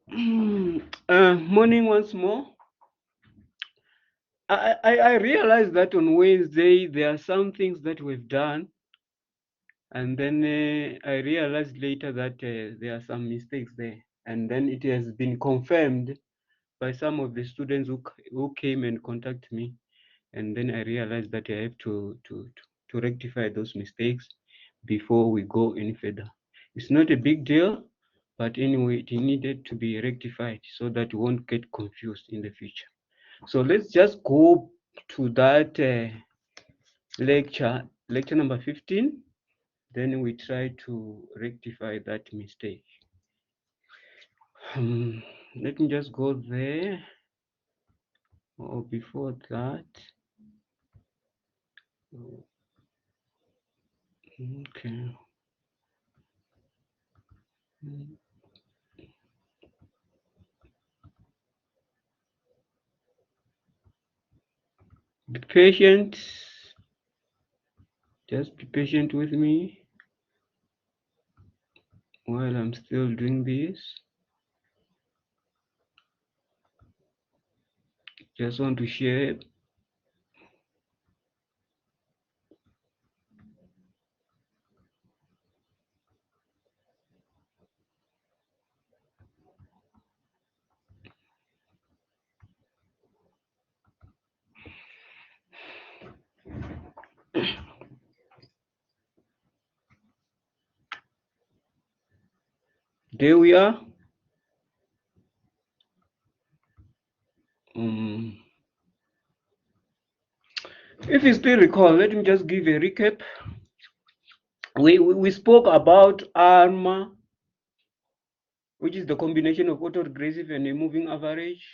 Morning once more. I realized that on Wednesday there are some things that we've done, and then I realized later that there are some mistakes there, and then it has been confirmed by some of the students who came and contacted me, and then I realized that I have to rectify those mistakes before we go any further. It's not a big deal, but anyway, it needed to be rectified so that we won't get confused in the future. So let's just go to that lecture number 15. Then we try to rectify that mistake. Let me just go there. Or before that. Okay. Be patient. Just be patient with me while I'm still doing this. Just want to share. There we are. If you still recall, let me just give a recap. We spoke about ARMA, which is the combination of autoregressive and a moving average.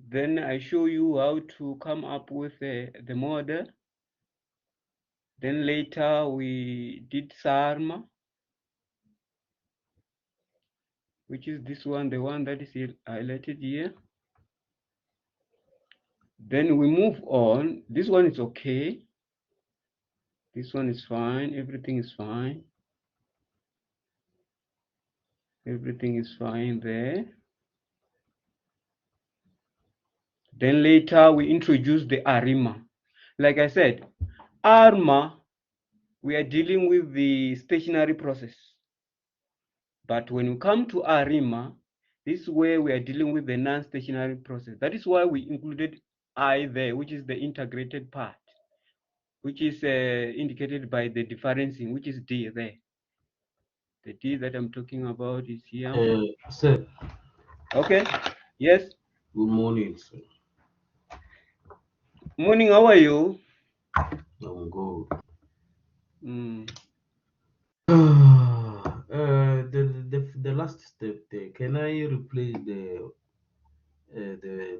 Then I show you how to come up with the model. Then later we did SARMA, which is this one, the one that is highlighted here. Then we move on. This one is okay. This one is fine. Everything is fine. Everything is fine there. Then later we introduce the ARIMA. Like I said, ARMA, we are dealing with the stationary process. But when we come to ARIMA, this is where we are dealing with the non-stationary process. That is why we included I there, which is the integrated part, which is indicated by the differencing, which is D there. The D that I'm talking about is here. Sir, Okay. Yes. good morning, sir. Morning. How are you? I'm good. Mm. The last step there. Can I replace the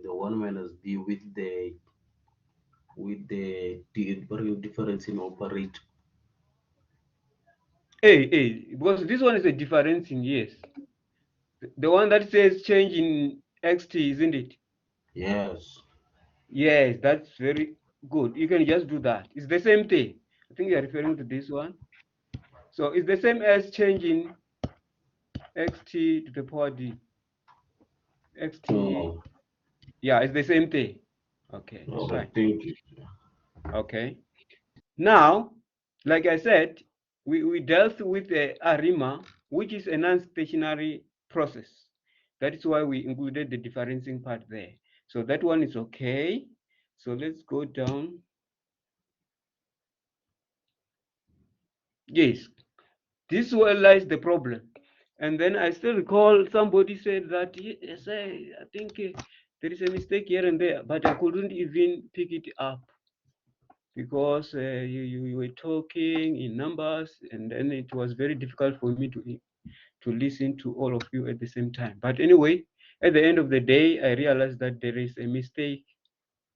one minus b with the difference in operate? Hey, because this one is a differencing, yes. The one that says change in xt, isn't it? Yes. Yes, that's very good. You can just do that. It's the same thing. I think you're referring to this one. So it's the same as changing xt to the power d. Xt, Oh, yeah, it's the same thing. Okay, it's all right. fine. Thank you. Okay. Now, like I said, we dealt with the ARIMA, which is a non-stationary process. That is why we included the differencing part there. So that one is okay. So let's go down. Yes, this where lies the problem. And then I still recall somebody said that, yes, I think there is a mistake here and there, but I couldn't even pick it up because you were talking in numbers, and then it was very difficult for me to listen to all of you at the same time. But anyway, at the end of the day, I realized that there is a mistake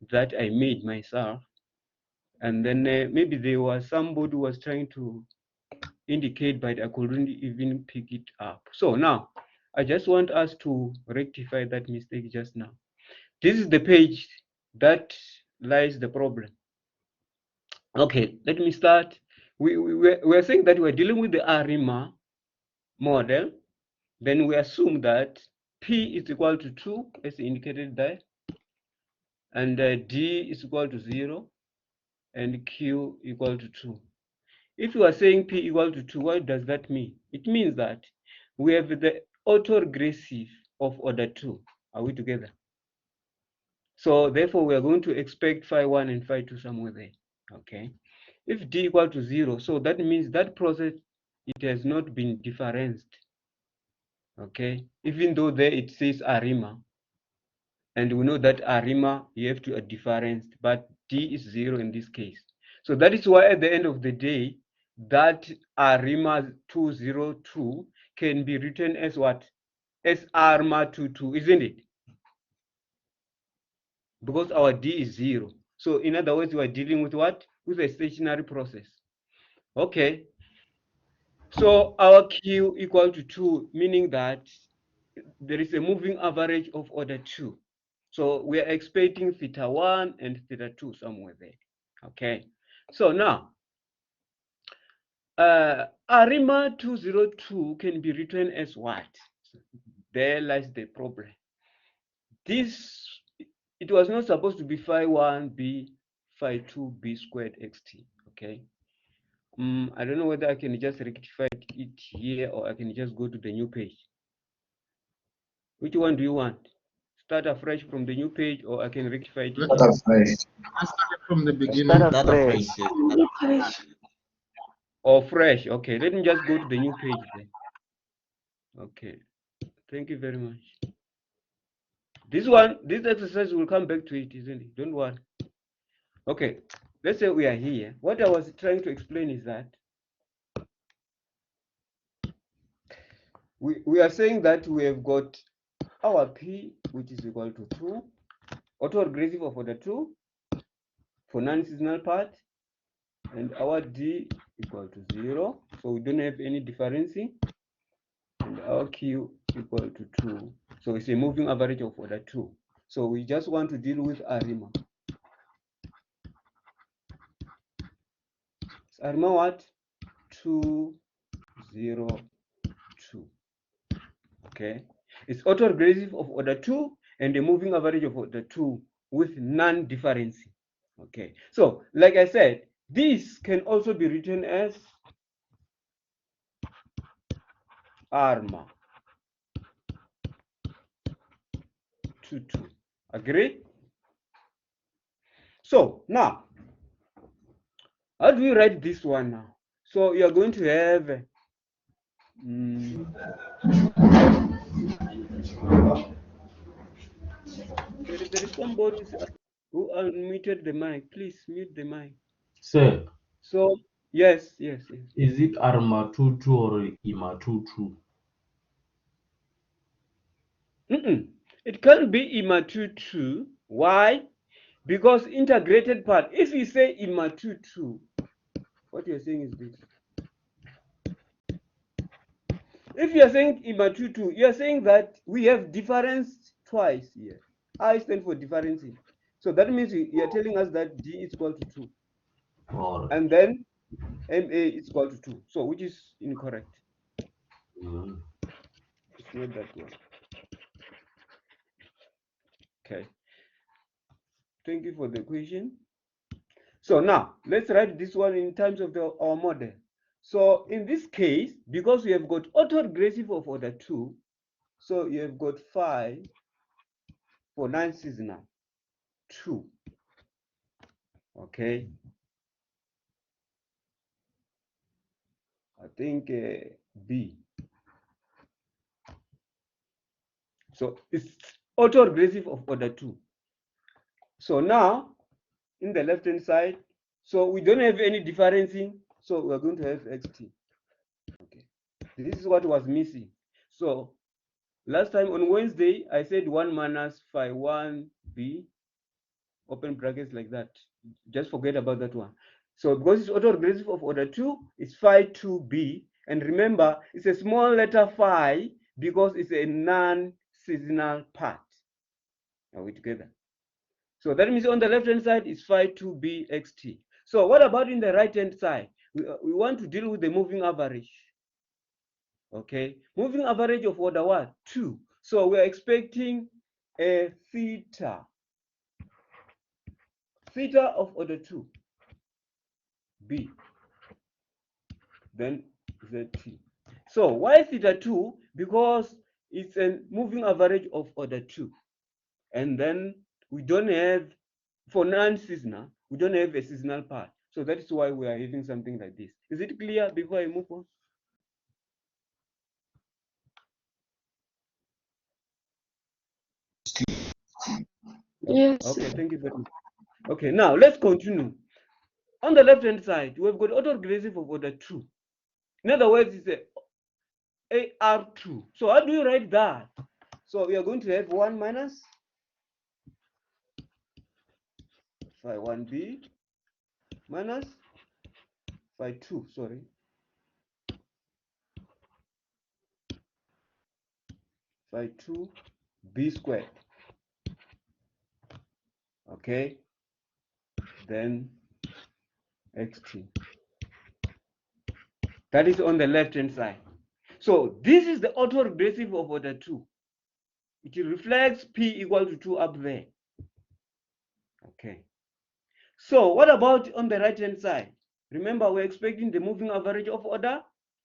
that I made myself. And then maybe there was somebody who was trying to indicate, but I couldn't even pick it up. So now, I just want us to rectify that mistake just now. This is the page that lies the problem. Okay, let me start. We're saying that we're dealing with the ARIMA model, then we assume that P is equal to 2 as indicated there, and D is equal to 0, and Q equal to 2. If you are saying P equal to 2, what does that mean? It means that we have the autoregressive of order 2. Are we together? So therefore, we are going to expect phi 1 and phi 2 somewhere there. Okay. If D equal to 0, so that means that process, it has not been differenced. Okay. Even though there it says ARIMA, and we know that ARIMA, you have to difference, but D is 0 in this case. So that is why at the end of the day, that ARIMA 202 can be written as what? As ARMA 22, isn't it? Because our D is 0. So in other words, we are dealing with what? With a stationary process. Okay. So our Q equal to 2, meaning that there is a moving average of order 2. So we are expecting theta 1 and theta 2 somewhere there. Okay. So now, ARIMA 202 can be written as what? There lies the problem. This, it was not supposed to be phi 1b, phi 2b squared xt. Okay. I don't know whether I can just rectify it here or I can just go to the new page. Which one do you want? Start afresh from the new page, or I can rectify it Start here? afresh. I started from the beginning. Start afresh. Or fresh? Okay, let me just go to the new page then. Okay, thank you very much. This one, this exercise will come back to it, isn't it? Don't worry. Okay, let's say we are here. What I was trying to explain is that we are saying that we have got our P, which is equal to 2, autoregressive of order 2 for non-seasonal part, and our D equal to 0, so we don't have any differencing, and our Q equal to 2, so it's a moving average of order 2. So we just want to deal with ARIMA. So ARIMA what? 202. Okay, it's autoregressive of order 2 and a moving average of order 2 with non-differencing. Okay, so like I said, this can also be written as ARMA 22. Agree? So now, how do we write this one now? So you are going to have there is somebody who unmuted the mic. Please mute the mic. Sir, So yes. is it ARMA 22 or IMA 22? It can't be IMA22. Why? Because integrated part. If you say IMA22, what you're saying is this. If you're saying IMA22, you're saying that we have difference twice here. I stand for differencing. So that means you're telling us that D is equal to 2. All right. And then MA is equal to 2. So which is incorrect? It's not that one. Okay. Thank you for the question. So now let's write this one in terms of our model. So in this case, because we have got autoregressive of order 2, so you have got phi for non-seasonal 2. Okay. I think B. So it's autoregressive of order 2. So now in the left hand side, so we don't have any differencing, so we're going to have xt. Okay, this is what was missing. So last time on Wednesday, I said 1 minus phi 1b, open brackets like that. Just forget about that one. So because it's autoregressive of order 2, it's phi 2b. And remember, it's a small letter phi because it's a non-seasonal part. Are we together? So that means on the left-hand side is phi 2b xt. So what about in the right-hand side? We want to deal with the moving average. Okay, moving average of order what? 2. So we are expecting a theta of order 2 b, then zt. So why theta 2? Because it's a moving average of order 2, and then we don't have, for non-seasonal, we don't have a seasonal part. So that is why we are having something like this. Is it clear before I move on? Yes. Okay, thank you very much. Okay, now let's continue. On the left hand side, we've got autoregressive of order 2. In other words, it's a AR2. So how do you write that? So we are going to have 1 minus phi 1b minus phi 2, sorry, phi 2b squared. Okay, then xt. That is on the left hand side. So this is the autoregressive of order 2. It reflects p equal to 2 up there. Okay. So what about on the right hand side? Remember, we're expecting the moving average of order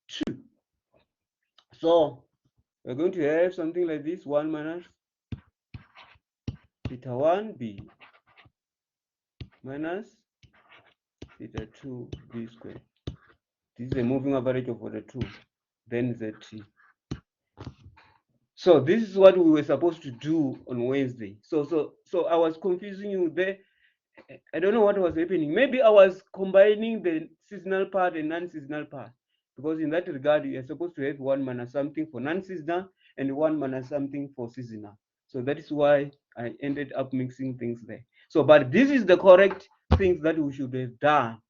2. So we're going to have something like this: 1 minus theta 1b minus theta 2b squared. This is a moving average of order 2, then zt. So this is what we were supposed to do on Wednesday. So I was confusing you there. I don't know what was happening. Maybe I was combining the seasonal part and non-seasonal part, because in that regard, you are supposed to have 1 minus something for non-seasonal and 1 minus something for seasonal. So that is why I ended up mixing things there. So, but this is the correct things that we should have done.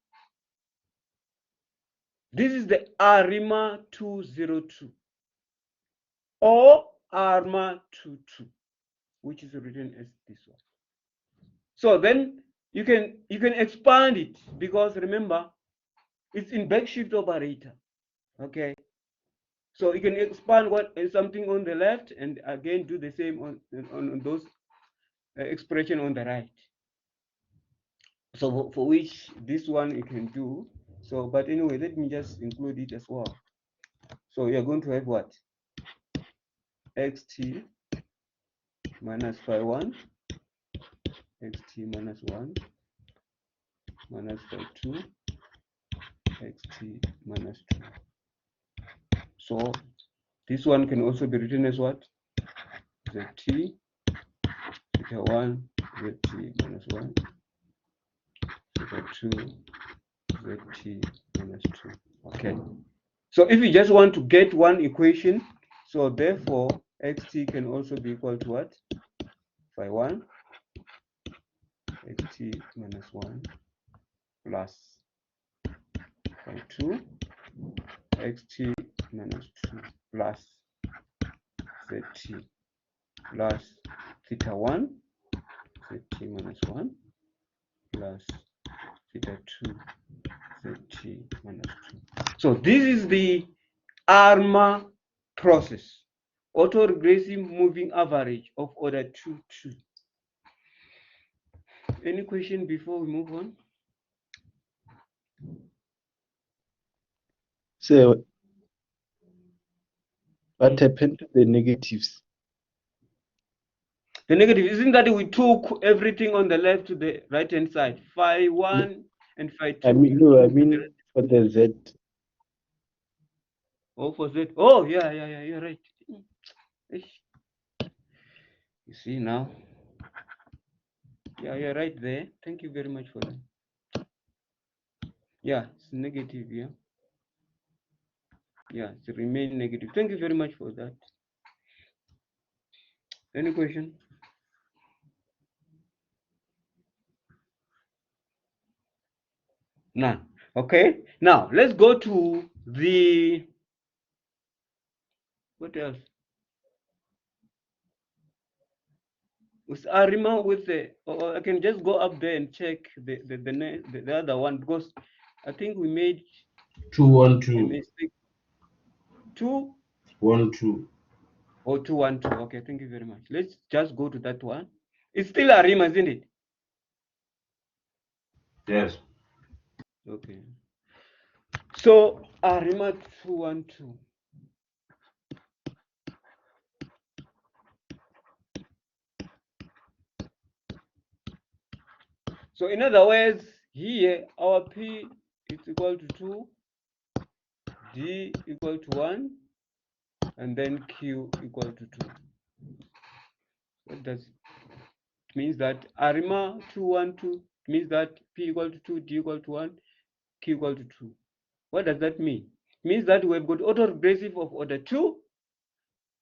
This is the ARIMA 202 or ARMA 22, which is written as this one. So then you can expand it, because remember, it's in backshift operator. Okay, so you can expand what is something on the left and again do the same on those expression on the right. So for which this one you can do. So but anyway, let me just include it as well. So you're going to have what? Xt minus phi 1, xt minus 1 minus phi 2, xt minus 2. So this one can also be written as what? Zt theta 1 zt minus 1 theta 2 zt minus 2. Okay. So if you just want to get one equation, so therefore xt can also be equal to what? Phi 1 xt minus 1 plus phi 2 xt minus 2 plus zt plus theta 1 zt minus 1 plus theta 2 zt minus 2. So this is the ARMA process, autoregressive moving average of order 2, 2. Any question before we move on? So what happened to the negatives? The negative, isn't that we took everything on the left to the right hand side, phi 1 and phi 2? I mean for the Z. Oh, for Z. Oh, yeah, you're right. You see now? Yeah, you're right there. Thank you very much for that. Yeah, it's negative, yeah. Yeah, it remain negative. Thank you very much for that. Any question? None. Okay. Now let's go to the, what else? With ARIMA with the, or I can just go up there and check the other one, because I think we made 212. a mistake. 2 1, 2. Or 2, 1, 2. Okay, thank you very much. Let's just go to that one. It's still a rima, isn't it? Yes. Okay. So Arima 212. So in other words, here our P is equal to 2, D equal to 1, and then Q equal to 2. What does it means that Arima 212 means that P equal to 2, D equal to 1, Q equal to 2. What does that mean? It means that we've got autoregressive of order 2,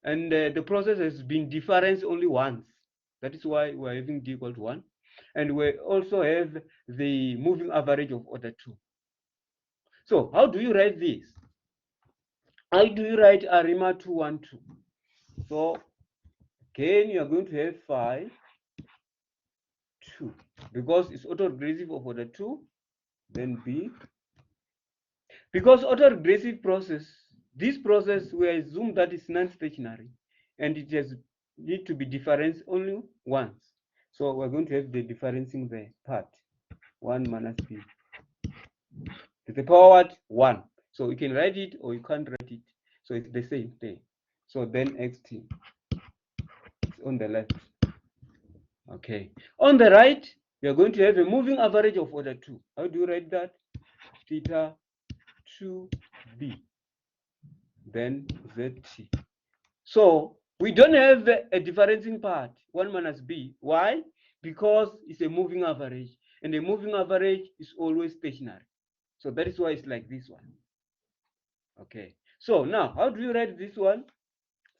and the process has been differenced only once. That is why we're having D equal to 1. And we also have the moving average of order 2. So how do you write this? How do you write Arima 212? So again, you are going to have phi 2 because it's autoregressive of order 2, then B. Because autoregressive process, this process we assume that is non-stationary and it has need to be differenced only once. So we're going to have the differencing the part 1 minus B to the power what? 1. So you can write it or you can't write it. So it's the same thing. So then xt is on the left. Okay. On the right, we are going to have a moving average of order 2. How do you write that? Theta 2b, then zt. So we don't have a differencing part, 1 minus b. Why? Because it's a moving average, and a moving average is always stationary. So that is why it's like this one. Okay. So now, how do you write this one?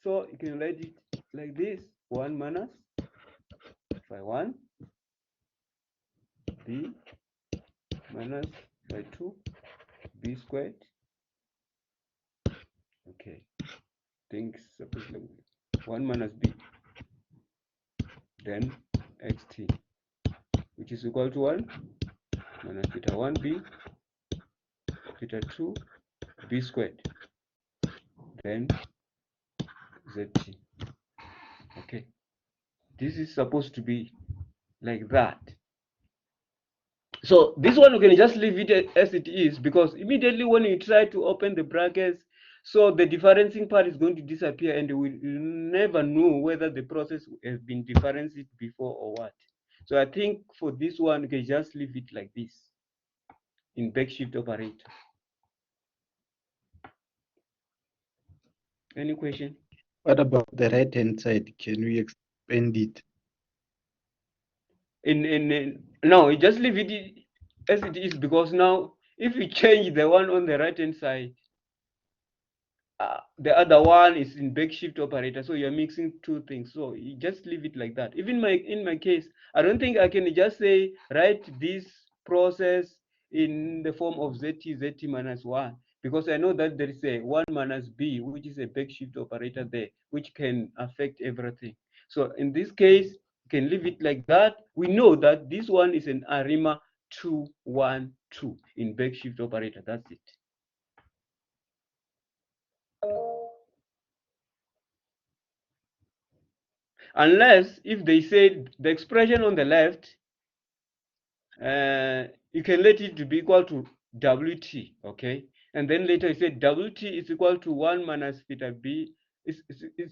So you can write it like this: 1 minus phi 1 b minus phi 2 b squared. Okay. Things suppose like 1 minus b, then xt, which is equal to 1 minus theta 1b theta 2 b squared, then zt. Okay, this is supposed to be like that. So this one we can just leave it as it is, because immediately when you try to open the brackets, so the differencing part is going to disappear, and we will never know whether the process has been differentiated before or what. So I think for this one, we can just leave it like this in backshift operator. Any question? What about the right hand side? Can we expand it? No, you just leave it as it is, because now if you change the one on the right hand side, the other one is in backshift operator, so you're mixing two things. So you just leave it like that. Even in my case, I don't think I can just say write this process in the form of zt minus 1, because I know that there is a 1 minus b, which is a backshift operator there, which can affect everything. So in this case, you can leave it like that. We know that this one is an Arima 212 in backshift operator. That's it. Unless if they said the expression on the left, you can let it to be equal to wt, okay? And then later you said wt is equal to 1 minus theta b, is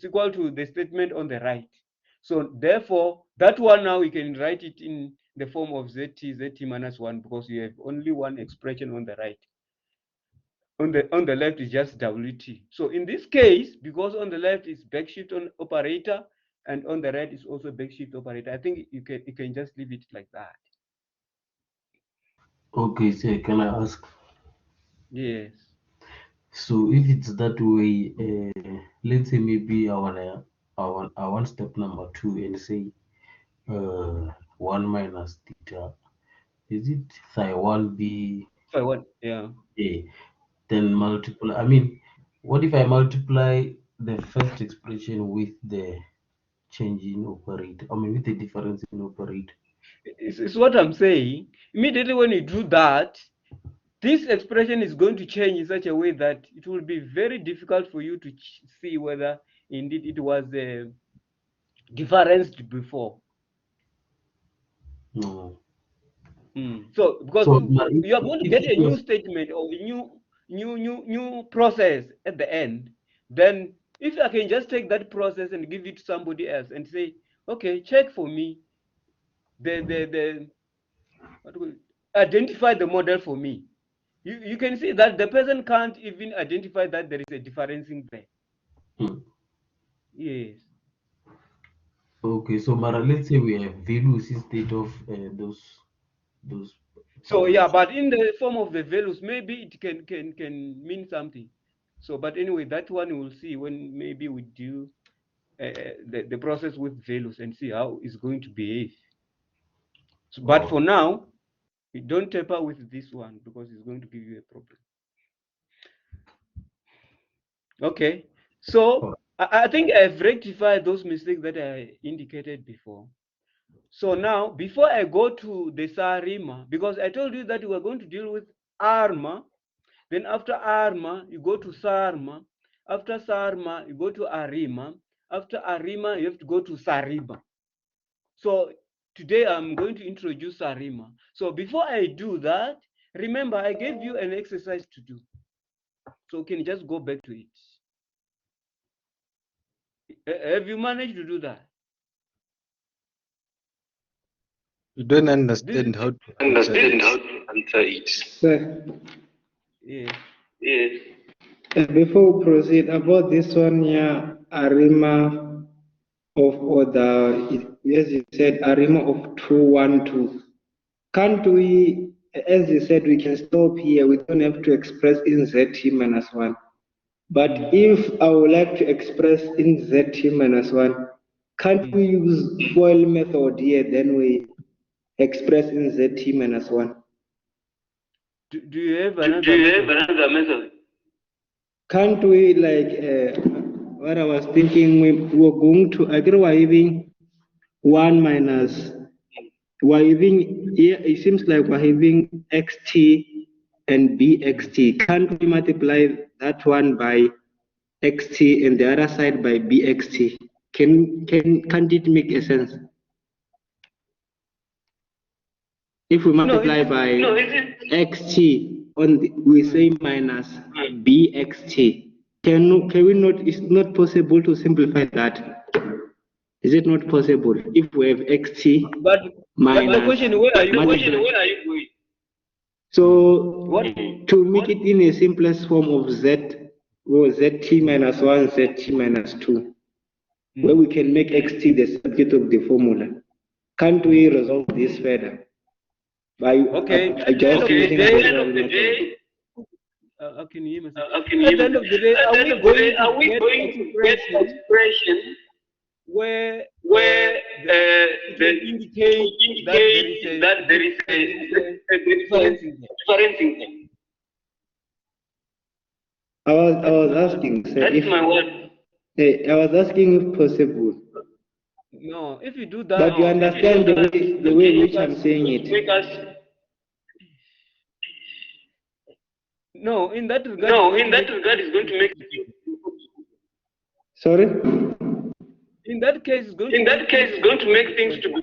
equal to the statement on the right. So therefore, that one now we can write it in the form of zt minus 1, because you have only one expression on the right. On the left is just wt. So in this case, because on the left is backshift on operator and on the right is also backshift operator, I think you can just leave it like that. Okay, so can I ask? Yes. So if it's that way, let's say maybe I want step number 2 and say 1 minus theta. Is it psi 1b? If I want, yeah. A? Then multiply. I mean, what if I multiply the first expression with the change in operator? I mean, with the difference in operator. It's what I'm saying. Immediately when you do that, this expression is going to change in such a way that it will be very difficult for you to see whether indeed it was differenced before. No. So because So you are going to if get it a new was, statement or a new process at the end, then if I can just take that process and give it to somebody else and say, okay, check for me the what do we, identify the model for me. You can see that the person can't even identify that there is a differencing there. Yes. okay, so Mara, let's say we have values instead of those So yeah, parameters. but in the form of the values, maybe it can mean something. So, but anyway, that one we'll see when maybe we do the process with values and see how it's going to behave. So, but for now, we don't tamper with this one because it's going to give you a problem. Okay, so I think I've rectified those mistakes that I indicated before. So now, before I go to the SARIMA, because I told you that we were going to deal with ARMA, then after ARMA, you go to SARMA. After SARMA, you go to ARIMA. After ARIMA, you have to go to SARIMA. So today I'm going to introduce SARIMA. So before I do that, remember I gave you an exercise to do. So can you just go back to it? Have you managed to do that? You don't understand how to answer it. Sir, Yes. before we proceed about this one here, Arima of order, as you said, Arima of 212. Can't we, as you said, we can stop here. We don't have to express in ZT minus 1. But if I would like to express in ZT minus 1, can't we use FOIL method here? Then we express in ZT minus 1. Do you have another method? Can't we, like, what I was thinking, we're going to agree we're having 1 minus, we're having, yeah, it seems like we're having xt and bxt. Can't we multiply that one by xt and the other side by bxt? Can't it make a sense? If we multiply by xt we say minus bxt. Can we not? It's not possible to simplify that. Is it not possible if we have xt But minus? the question, where are you going? So to make it in a simplest form of z, or zt minus 1, zt minus 2, where we can make xt the subject of the formula. Can't we resolve this further? By at the end of the day, can you hear me? At the end of the day, are we going to get expression where it will indicate that there is a difference in there? I was asking, sir, That's my word. I was asking if possible. No, if you do that, but you understand the way which I'm saying it. No, in that regard, it's going to make. Sorry. In that case, it's going to make things to be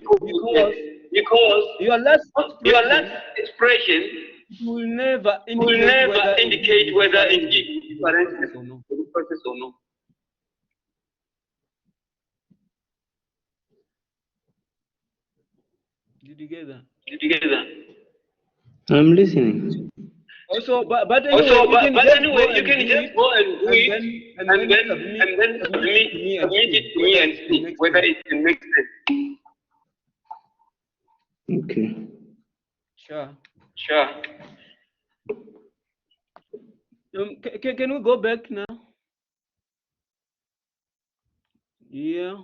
because your last expression will never indicate whether it is different or no. Did you get that? I'm listening. Also, but anyway, you can just go and do it, and then submit it to me and see whether it can make sense. Okay. Sure. Can we go back now? Yeah.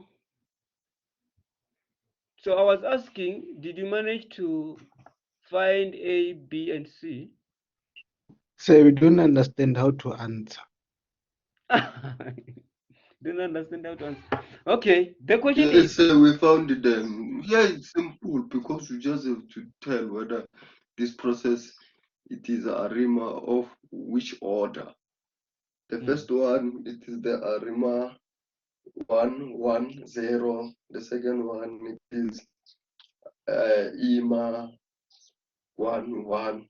So I was asking, did you manage to find A, B, and C? So we don't understand how to answer. Don't understand how to answer. Okay, the question Let's is. say we found them. Yeah, it's simple because you just have to tell whether this process it is a ARIMA of which order? The first one, it is the ARIMA 110. The second one, it is IMA 11.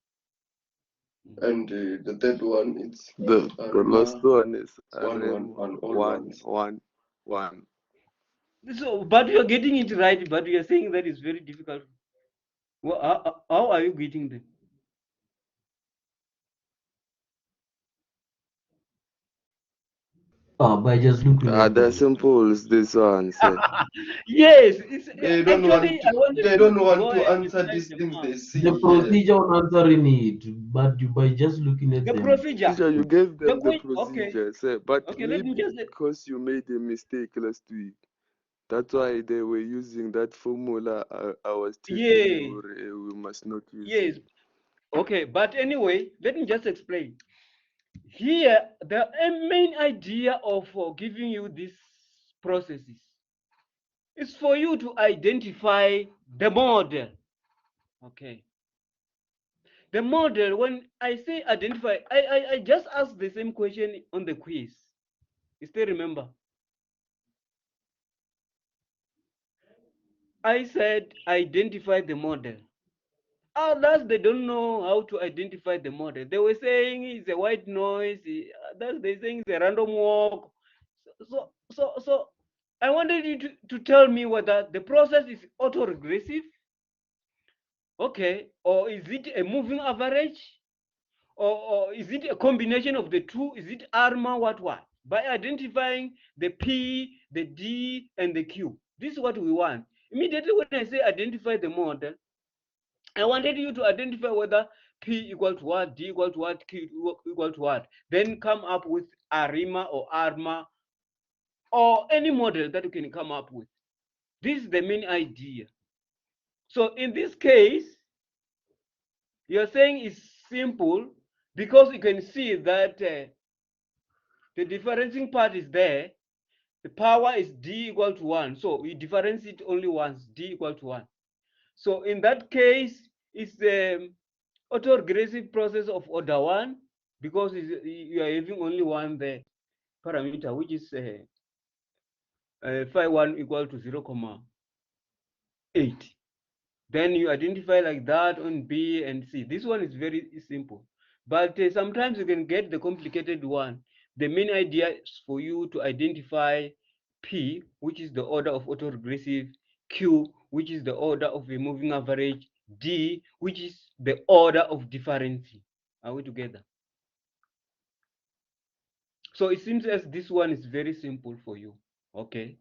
And the third one, it's The last ARIMA one is one all ones. 111. So, but you are getting it right, but you are saying that it's very difficult. Well, how are you getting them? By just looking at The them. simple is this one, say. Yes, it's They don't actually want I to. wanted They to don't want go to ahead and answer type these them things out. they see The here. procedure on answering it, but by just looking at The them. procedure. Teacher, you gave The them the question. Okay. procedure, say, but Okay. Let me maybe just. because you made a mistake last week, that's why they were using that formula I was telling you we must not use. Yes. Okay. But anyway, let me just explain. Here, the main idea of giving you these processes is for you to identify the model. Okay. The model, when I say identify, I just asked the same question on the quiz. You still remember? I said identify the model. Others, they don't know how to identify the model. They were saying it's a white noise. Others, they're saying it's a random walk. So I wanted you to tell me whether the process is autoregressive, okay, or is it a moving average, or is it a combination of the two? Is it ARMA, what? By identifying the P, the D, and the Q. This is what we want. Immediately when I say identify the model, I wanted you to identify whether P equal to what, D equal to what, Q equal to what. Then come up with ARIMA or ARMA or any model that you can come up with. This is the main idea. So in this case, you're saying it's simple because you can see that the differentiating part is there. The power is D equal to 1. So we differentiate only once, D equal to 1. So in that case, it's the autoregressive process of order 1 because you are having only one the parameter, which is phi 1 equal to 0,8. Then you identify like that on B and C. This one is very simple, but sometimes you can get the complicated one. The main idea is for you to identify P, which is the order of autoregressive, Q, which is the order of a moving average, D, which is the order of differencing. Are we together? So it seems as this one is very simple for you. Okay,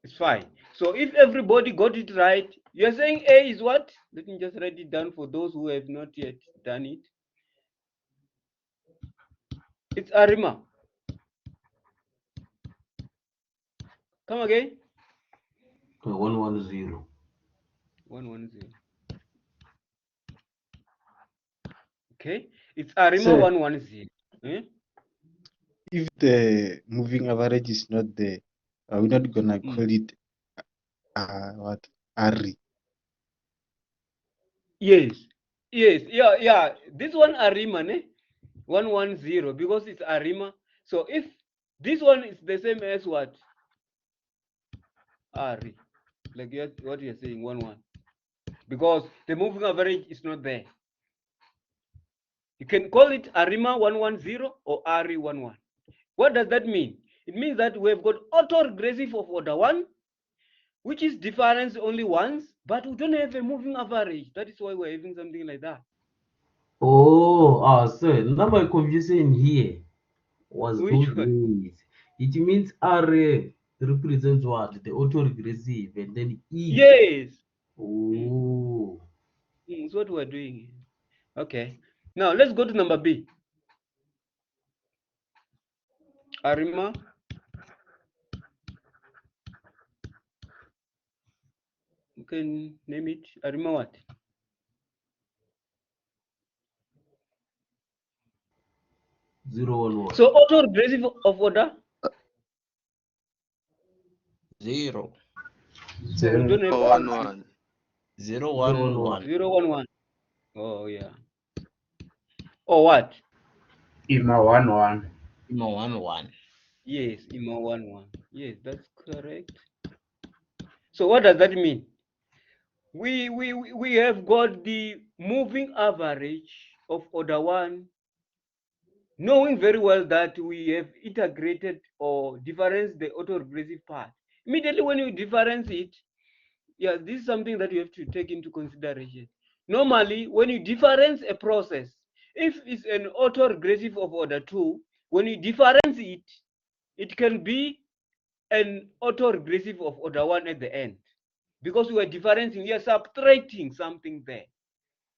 it's fine. So if everybody got it right, you're saying A is what? Let me just write it down for those who have not yet done it. It's ARIMA. Come again. 110. 110. Okay, it's ARIMA So 110. Eh? if the moving average is not there, are we not gonna call it what ARI? Yes, yeah. This one ARIMA, ne? 110 because it's ARIMA. So if this one is the same as what? ARI, like what you're saying, 11, because the moving average is not there. You can call it ARIMA 110 or ARI 11. What does that mean? It means that we've got autoregressive of order 1, which is difference only once, but we don't have a moving average. That is why we're having something like that. Oh, sir. Now my confusion here was Which those one? ways. It means RF represents what? The autoregressive, and then E. Yes. Oh. It's what we're doing. Okay. Now let's go to number B. ARIMA. You can name it. ARIMA what? 011. So autoregressive of order? 0. So we don't have ARIMA. 1 1. 0 1 1. 011. Oh yeah. Or what? IMA 1-1. IMA 1-1. Yes, IMA 1-1. Yes, that's correct. So what does that mean? We have got the moving average of order 1, knowing very well that we have integrated or difference the autoregressive part. Immediately when you difference it, yeah, this is something that you have to take into consideration. Normally, when you difference a process, if it's an autoregressive of order 2, when you difference it, it can be an autoregressive of order 1 at the end, because we are differencing, we are subtracting something there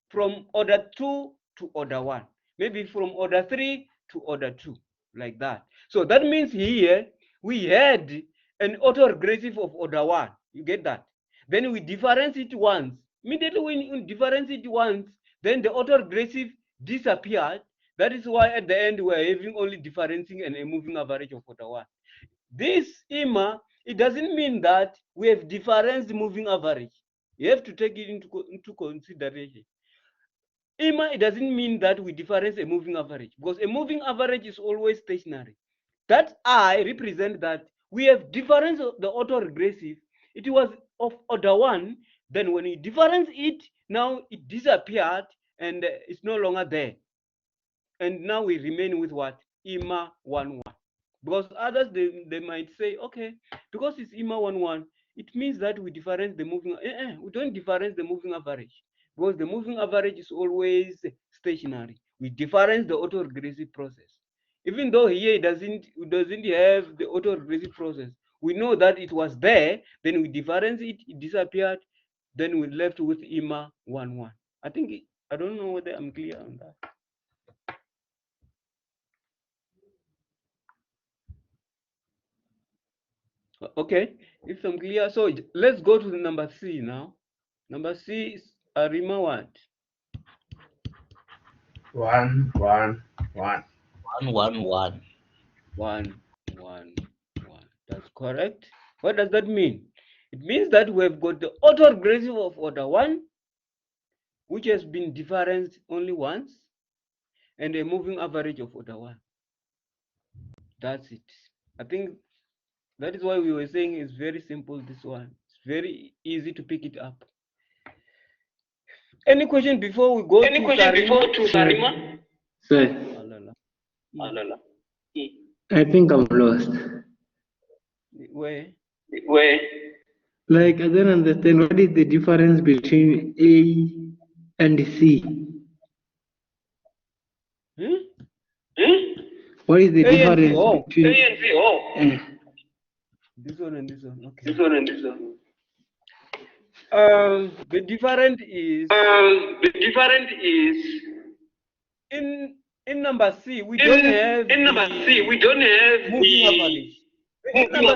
from order 2 to order 1, maybe from order 3 to order 2, like that. So that means here we had an autoregressive of order 1. You get that? Then we difference it once. Immediately when you difference it once, then the autoregressive disappeared. That is why at the end we are having only differencing and a moving average of order 1. This IMA, it doesn't mean that we have differenced moving average. You have to take it into consideration. IMA, it doesn't mean that we difference a moving average, because a moving average is always stationary. That I represent that we have difference of the autoregressive. It was of order 1, then when you difference it, now it disappeared and it's no longer there. And now we remain with what? IMA 1-1. Because others, they might say, okay, because it's IMA 1-1, it means that we difference the moving, we don't difference the moving average, because the moving average is always stationary. We difference the autoregressive process. Even though here it doesn't have the autoregressive process, we know that it was there, then we difference it, it disappeared, then we left with IMA 1-1. I don't know whether I'm clear on that. Okay, if I'm clear, so let's go to the number C now. Number C is ARIMA what? 1-1-1. 1-1-1. 1-1-1. That's correct. What does that mean? It means that we have got the autoregressive of order 1, which has been differenced only once, and a moving average of order 1. That's it. I think that is why we were saying it's very simple, this one. It's very easy to pick it up. Any question before we go to Sarima? Sir, I think I'm lost. Where? Like, I don't understand what is the difference between A and C. What is the A and B? difference Oh, between this one and this one. Okay. this one and this one? The difference is in number C we don't have moving average. In number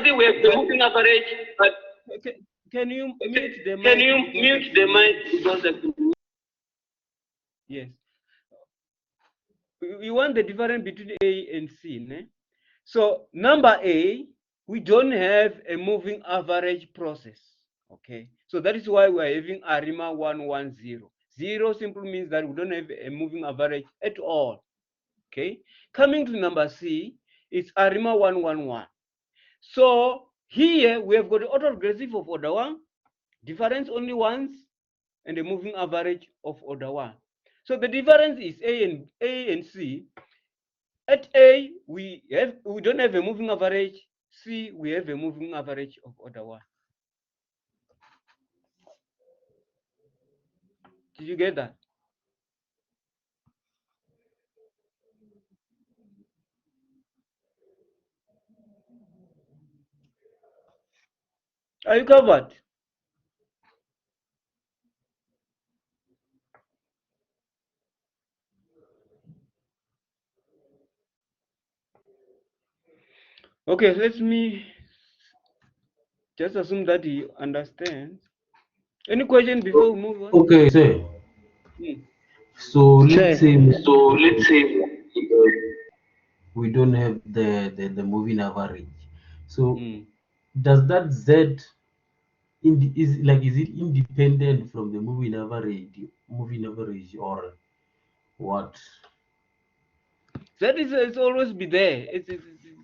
C we have the moving average. But can you mute the mic? Yes. We want the difference between A and C. Ne? So number A, we don't have a moving average process. Okay, so that is why we are having ARIMA 1-1-0. 0 simply means that we don't have a moving average at all. Okay, coming to number C, it's ARIMA 1-1-1. So here we have got the autoregressive of order 1, difference only once, and a moving average of order 1. So the difference is A and C. At A, we don't have a moving average. C, we have a moving average of order 1. Did you get that? Are you covered? Okay, let me just assume that he understands. Any question before we move on? Okay, sir. So let's say we don't have the moving average. So does that Z is it independent from the moving average or What? That is, it's always be there. It's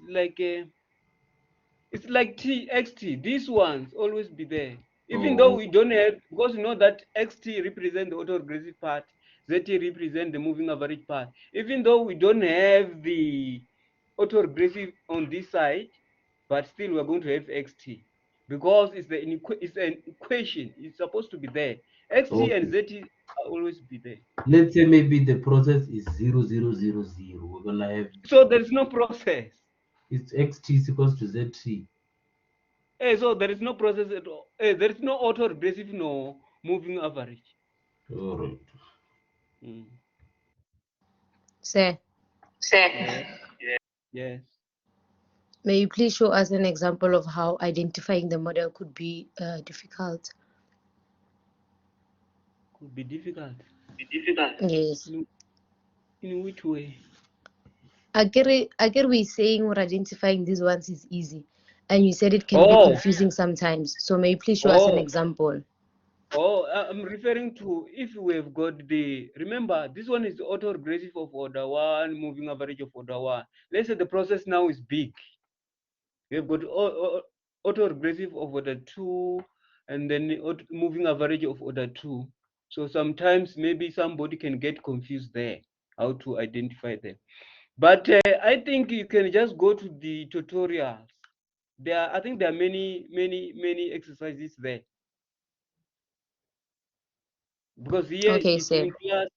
like it's like xt. These ones always be there, even though Oh, we don't have, because you know that xt represent the autoregressive part, zt represent the moving average part. Even though we don't have the autoregressive on this side, but still we're going to have xt because it's it's an equation. It's supposed to be there. Xt and okay. zt are always be there. Let's say maybe the process is 0000. We're gonna have So there is no process. it's xt is equals to zt. So there is no process at all. There is no autoregressive, no moving average. All right. Mm. Sir, Yes. Yes. may you please show us an example of how identifying the model could be difficult? Could be difficult. Yes. In which way? Agar we saying or identifying these ones is easy, and you said it can be Oh, confusing sometimes. So may you please show us an example? I'm referring to if we have got the, remember, this one is the autoregressive of order 1, moving average of order 1. Let's say the process now is big. We have got autoregressive of order 2, and then moving average of order 2. So sometimes maybe somebody can get confused there, how to identify them. But I think you can just go to the tutorials. I think there are many exercises there. Because here Okay, it's sir. in class,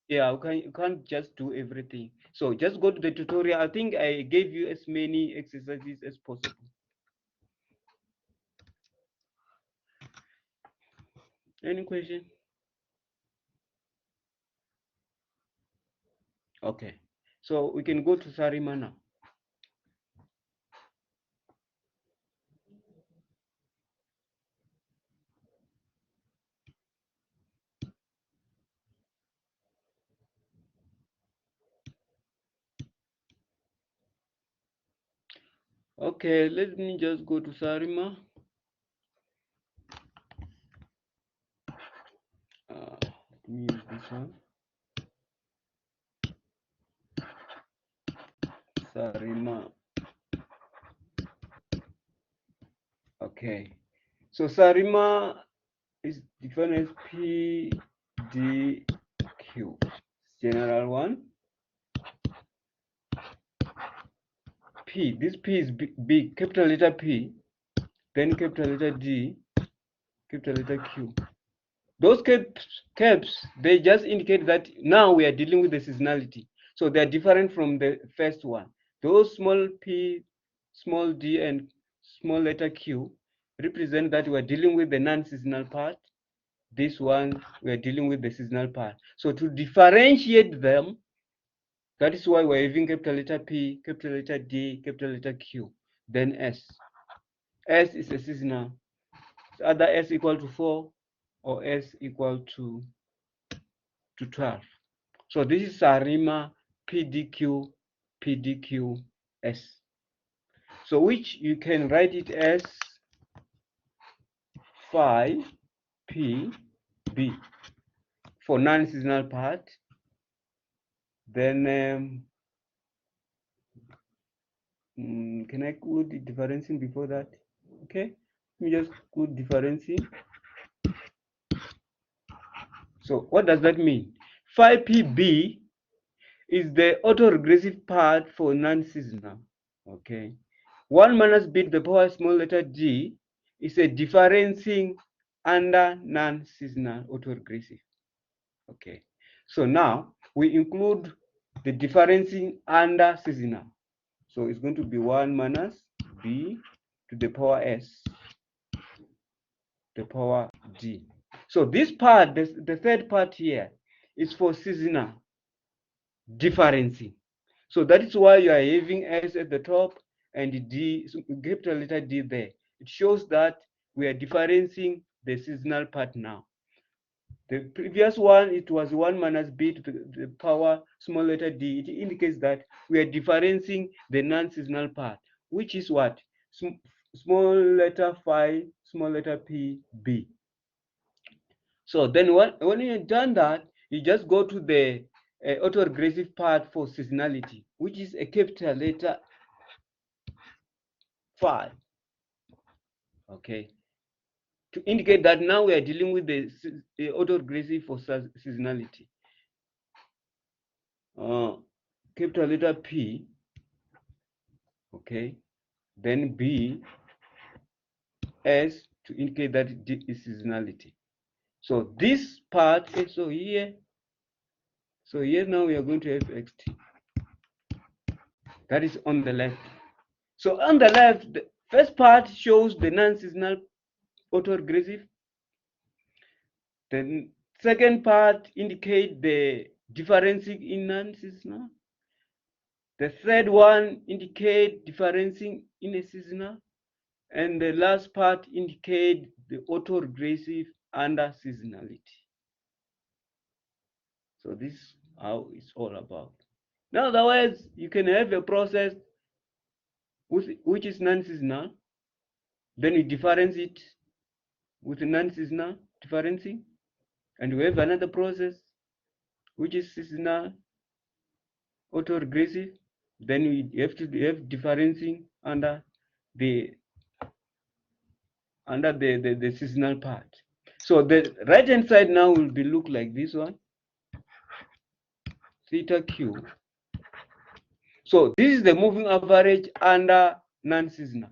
yeah, you can't just do everything. So just go to the tutorial. I think I gave you as many exercises as possible. Any question? Okay, so we can go to Sarima now. Okay, let me just go to Sarima. Let me use this one. Sarima. Okay, so Sarima is defined as PDQ, general one. P, this P is big, capital letter P, then capital letter D, capital letter Q. Those caps, they just indicate that now we are dealing with the seasonality. So they are different from the first one. Those small p, small d, and small letter q represent that we are dealing with the non-seasonal part. This one, we are dealing with the seasonal part. So to differentiate them, that is why we're having capital letter P, capital letter D, capital letter Q, then S. S is a seasonal. Either S equal to 4 or S equal to 12. So this is Sarima PDQ PDQS. So which you can write it as 5PB for non-seasonal part. Then can I put the differencing before that? Okay, let me just put differencing. So what does that mean? 5PB is the autoregressive part for non-seasonal. Okay, 1 minus b to the power small letter d is a differencing under non-seasonal autoregressive. Okay, so now we include the differencing under seasonal. So it's going to be 1 minus b to the power s, the power d. So this part, the third part here, is for seasonal differencing. So that is why you are having S at the top and D, capital letter D there. It shows that we are differentiating the seasonal part now. The previous one, it was 1 minus B to the power small letter d. It indicates that we are differentiating the non-seasonal part, which is what? Small letter phi, small letter p, b. So then when you've done that, you just go to the autoregressive part for seasonality, which is a capital letter phi. Okay, to indicate that now we are dealing with the autoregressive for seasonality. Capital letter P, okay, then B, S to indicate that it is seasonality. So this part, so here now we are going to have xt. That is on the left. So on the left, the first part shows the non-seasonal autoregressive. The second part indicate the differencing in non-seasonal. The third one indicate differencing in a seasonal. And the last part indicate the autoregressive under seasonality. So this is how it's all about. Now, otherwise, you can have a process which is non-seasonal, then we difference it with non-seasonal differencing, and we have another process which is seasonal autoregressive, then we have to have differencing under the seasonal part. So the right hand side now will be look like this one, theta q. So this is the moving average under non-seasonal.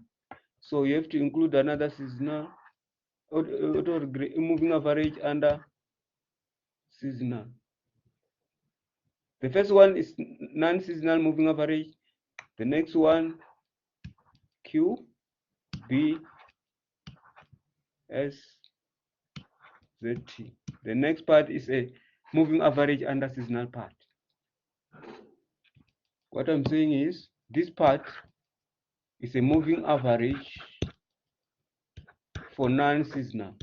So you have to include another seasonal moving average under seasonal. The first one is non-seasonal moving average. The next one Q, B, S, Z, T. The next part is a moving average under seasonal part. What I'm saying is this part is a moving average for non-seasonal.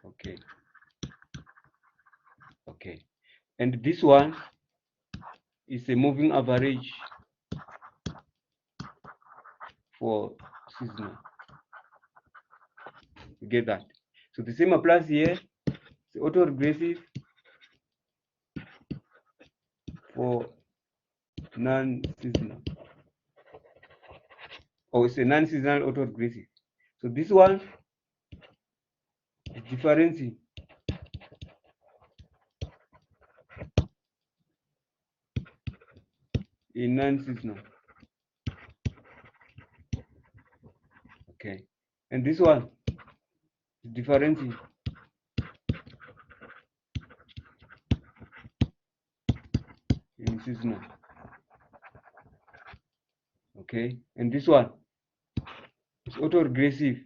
Okay. Okay. And this one is a moving average for seasonal. You get that? So the same applies here. It's autoregressive for non-seasonal. Or it's a non-seasonal autoregressive. So this one is differencing in non-seasonal. Okay. And this one is differencing in seasonal. Okay. And this one is autoregressive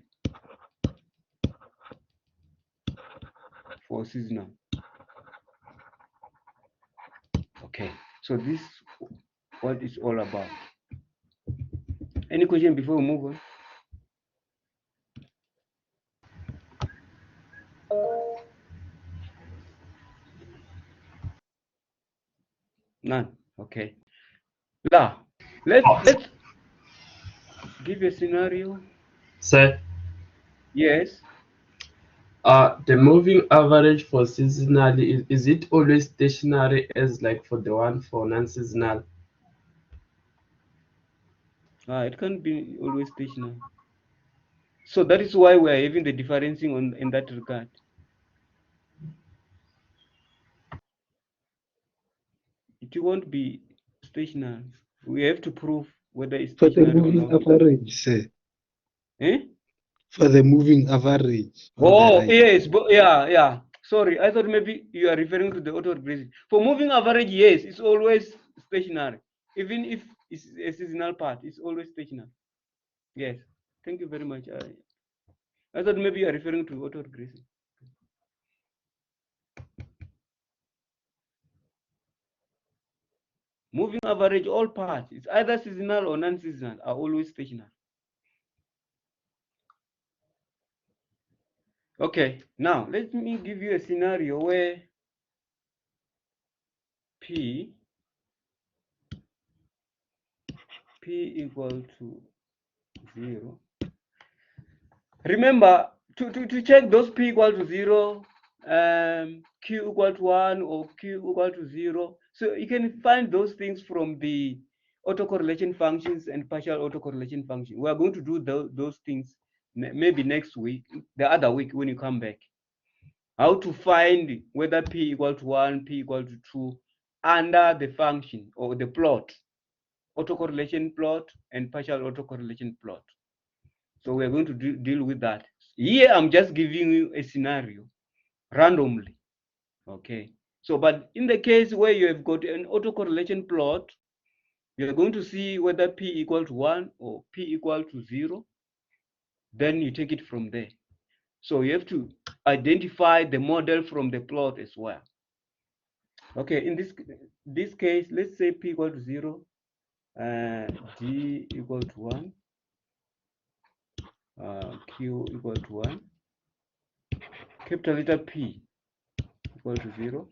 for seasonal. Okay. So this is what it's all about. Any question before we move on? None. Okay. Now, let's give a scenario. Sir, Yes. the moving average for seasonal, is it always stationary as like for the one for non-seasonal? It can't be always stationary. So that is why we are having the differencing in that regard. It won't be stationary. We have to prove whether it's For the stationary or moving not. average, sir. Eh? For the moving average. On the Oh, right. yes. But yeah. Sorry, I thought maybe you are referring to the autoregressive. For moving average, yes, it's always stationary. Even if it's a seasonal part, it's always stationary. Yes. Thank you very much. I thought maybe you are referring to autoregressive. Moving average, all parts, it's either seasonal or non-seasonal, are always stationary. Okay, now let me give you a scenario where P equal to 0. Remember, to check those P equal to 0, Q equal to 1 or Q equal to 0. So you can find those things from the autocorrelation functions and partial autocorrelation function. We are going to do those things maybe next week, the other week when you come back. How to find whether P equal to 1, P equal to 2 under the function or the plot, autocorrelation plot and partial autocorrelation plot. So we're going to deal with that. Here I'm just giving you a scenario randomly. Okay. So, but in the case where you have got an autocorrelation plot, you're going to see whether P equal to 1 or P equal to 0. Then you take it from there. So you have to identify the model from the plot as well. Okay, in this case, let's say P equal to 0, D equal to 1, Q equal to 1, capital letter P equal to 0,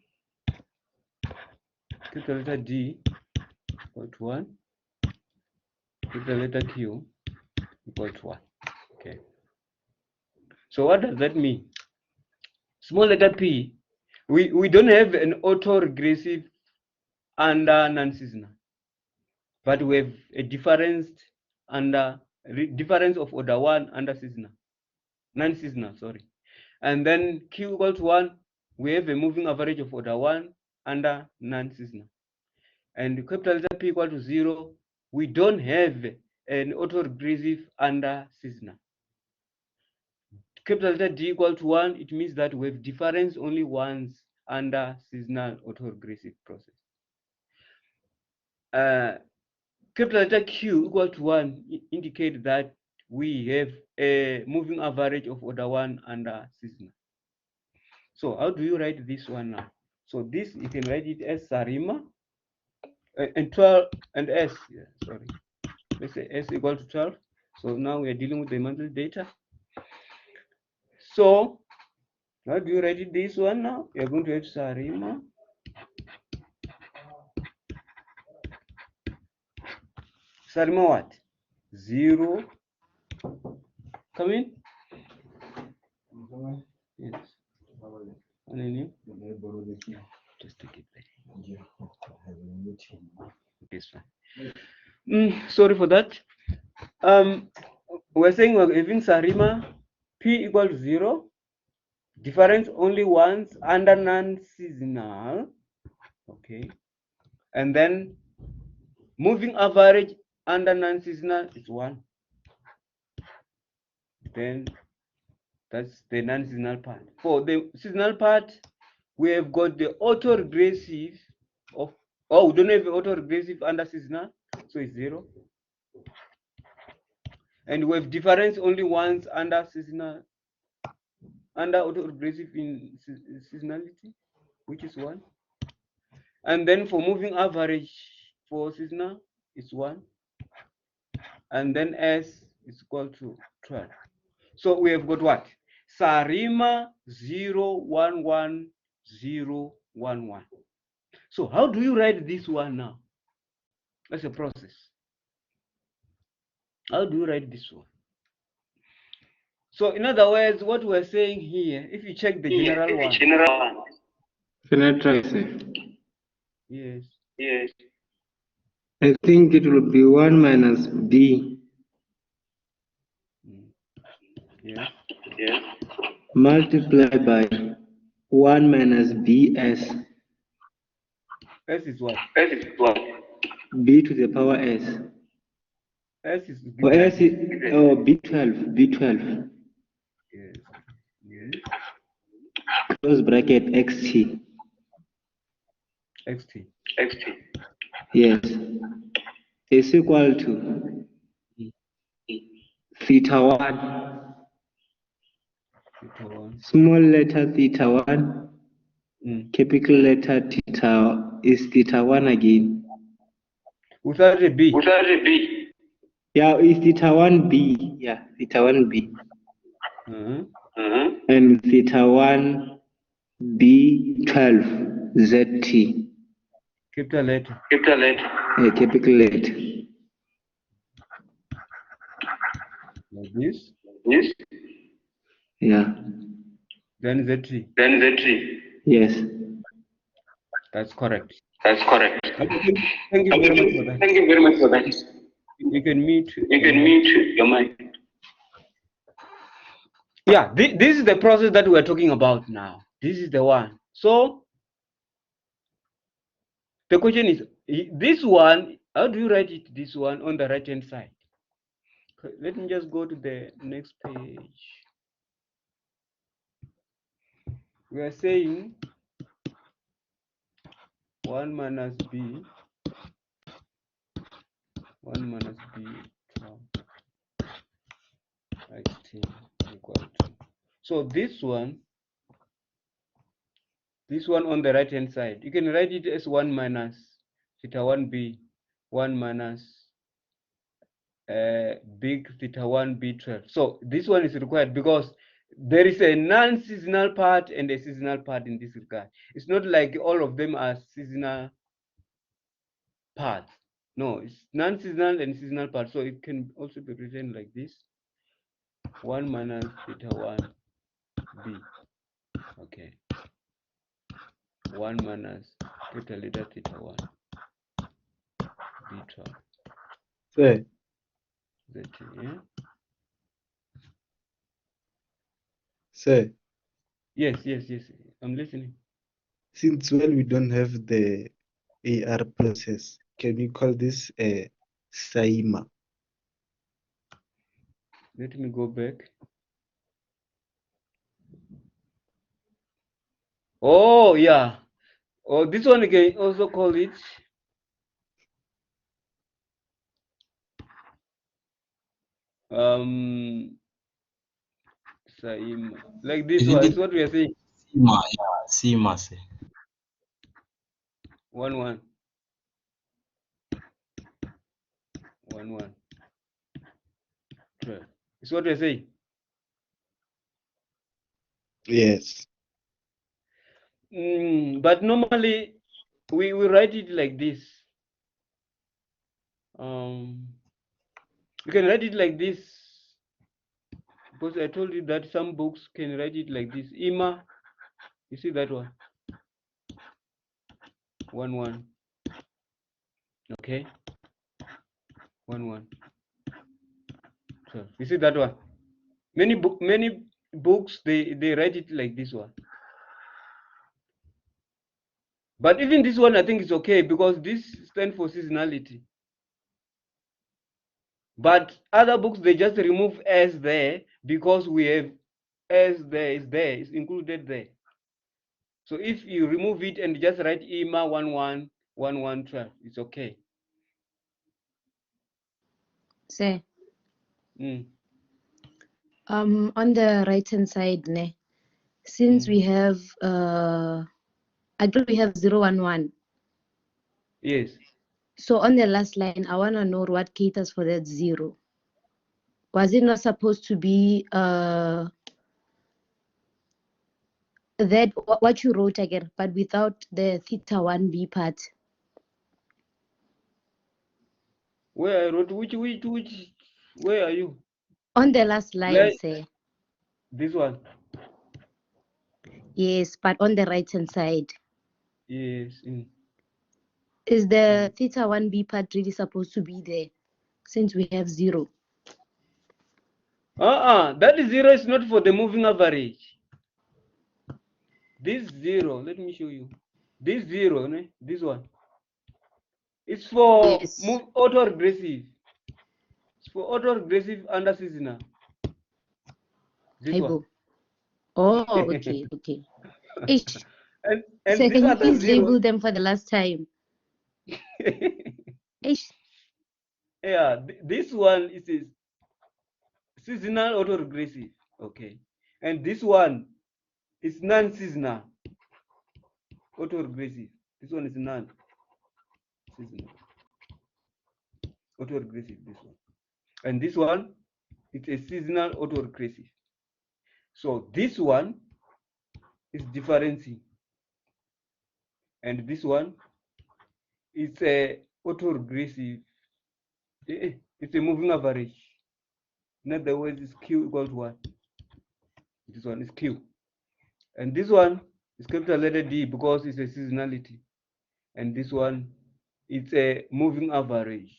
capital letter D equal to 1, capital letter Q equal to 1. Okay. So what does that mean? Small letter p, we don't have an autoregressive under non-seasonal, but we have a difference of order 1 under seasonal, non-seasonal, sorry. And then Q equal to 1, we have a moving average of order 1 under non-seasonal. And capital letter P equal to 0, we don't have an autoregressive under seasonal. Capital letter D equal to 1, it means that we have difference only once under seasonal autoregressive process. Capital letter Q equal to 1 indicate that we have a moving average of order 1 under seasonal. So how do you write this one now? So this, you can write it as SARIMA and 12 and S, yeah, sorry. Let's say S equal to 12. So now we are dealing with the monthly data. So how do you write this one now? You're going to have SARIMA what? 0. Come in. Yes. Just take it back. Okay, fine. Sorry for that. We're saying we're having SARIMA P equal to 0. Difference only once under non-seasonal. Okay. And then moving average under non-seasonal is 1. Then that's the non-seasonal part. For the seasonal part, we have got the autoregressive of, we don't have autoregressive under seasonal, so it's 0. And we have difference only once under seasonal, under autoregressive in seasonality, which is 1. And then for moving average for seasonal, it's 1. And then S is equal to 12. So we have got what? SARIMA 011011. So how do you write this one now? That's a process. How do you write this one? So in other words, what we're saying here, if you check the general one. Can I try, sir? Yes. Yes. I think it will be 1 minus B. Yeah. Yeah. Multiplied by 1 minus BS. S is what? S is what? B to the power S. S is Or S is, oh, B12. B12. Yes. Close bracket XT. XT. XT. Yes. Is equal to theta 1. Small letter theta 1. Capital letter theta is theta 1 again. Without a B. Without a B. Yeah, it's theta 1B. Yeah, theta 1B. And theta 1 B12 ZT. Capital letter. Capital letter. Capital letter. Like this. Yes. Yeah. Then ZT. Then ZT. Yes. That's correct. That's correct. Thank you very much for that. Thank you very much for that. You can mute You your can mic. mute your mic. Yeah, this is the process that we're talking about now. This is the one. So the question is, this one, how do you write it? This one on the right hand side. Okay, let me just go to the next page. We are saying 1 minus b, 1 minus b 12 by 10 equal to. So this one on the right hand side, you can write it as 1 minus theta 1b, 1 minus big theta 1 b12. So this one is required because there is a non-seasonal part and a seasonal part in this regard. It's not like all of them are seasonal parts. No, it's non-seasonal and seasonal part. So it can also be written like this: 1 minus theta 1 b. Okay. 1 minus theta lambda theta 1 b12. Sir, That, yeah? sir, Yes. I'm listening. since we don't have the AR process, can we call this a SAIMA? Let me go back. Oh, yeah. Oh, this one again also call it Saima. Like this Isn't one. it It's what we are saying. SEMA? Yeah, SEMA. Sir. 1 1 1 1 12. It's what we are saying. Yes. But normally we write it like this. You can write it like this because I told you that some books can write it like this. Ima, you see that one? 1 1. Okay. 1 1 12. You see that one? Many books they write it like this one. But even this one I think is okay because this stands for seasonality. But other books they just remove S there because we have S there, it's included there. So if you remove it and just write IMA 1 1 1 1 12, it's okay. Say, Mm. on the right hand side, ne, since we have actually we have 0 1 1. Yes. So on the last line, I wanna know what caters for that 0. Was it not supposed to be that what you wrote again, but without the theta 1b part? Where I wrote which where are you? On the last line, Where? say. This one. Yes, but on the right hand side. Yes. Is the theta 1b part really supposed to be there since we have 0? That 0 is not for the moving average. This 0, let me show you. This 0, ne? This one. It's for Yes. autoregressive. It's for autoregressive under seasonal. This one. Oh, okay. Ish. and So this can you other please 0. label them for the last time? Ish. Yeah, this one is a seasonal autoregressive. Okay. And this one is non-seasonal autoregressive. This one is non-seasonal autoregressive. This one. And this one is a seasonal autoregressive. So this one is differencing. And this one is a autoregressive. It's a moving average. In other words, it's Q equal to what? This one is Q. And this one It's capital letter D because it's a seasonality. And this one, it's a moving average.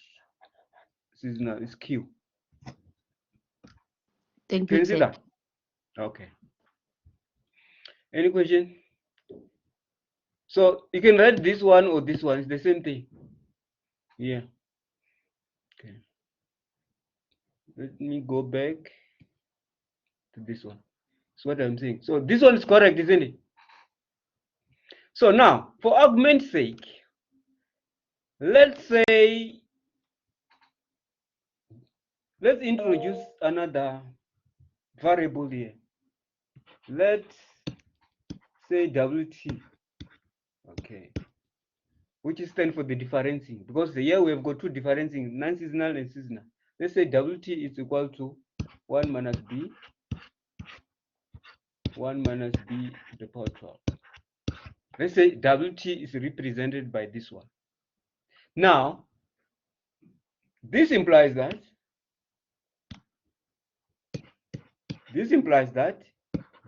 Seasonal is Q. Thank Can you, you see Ted. that? Okay. Any question? So you can write this one or this one. It's the same thing. Yeah. Okay. Let me go back to this one. That's what I'm saying. So this one is correct, isn't it? So now, for argument's sake, let's say, let's introduce another variable here. Let's say WT. Okay. Which is stand for the differencing, because here we have got two differencing, non-seasonal and seasonal. Let's say WT is equal to 1 minus B, 1 minus B to the power 12. Let's say WT is represented by this one. Now, this implies that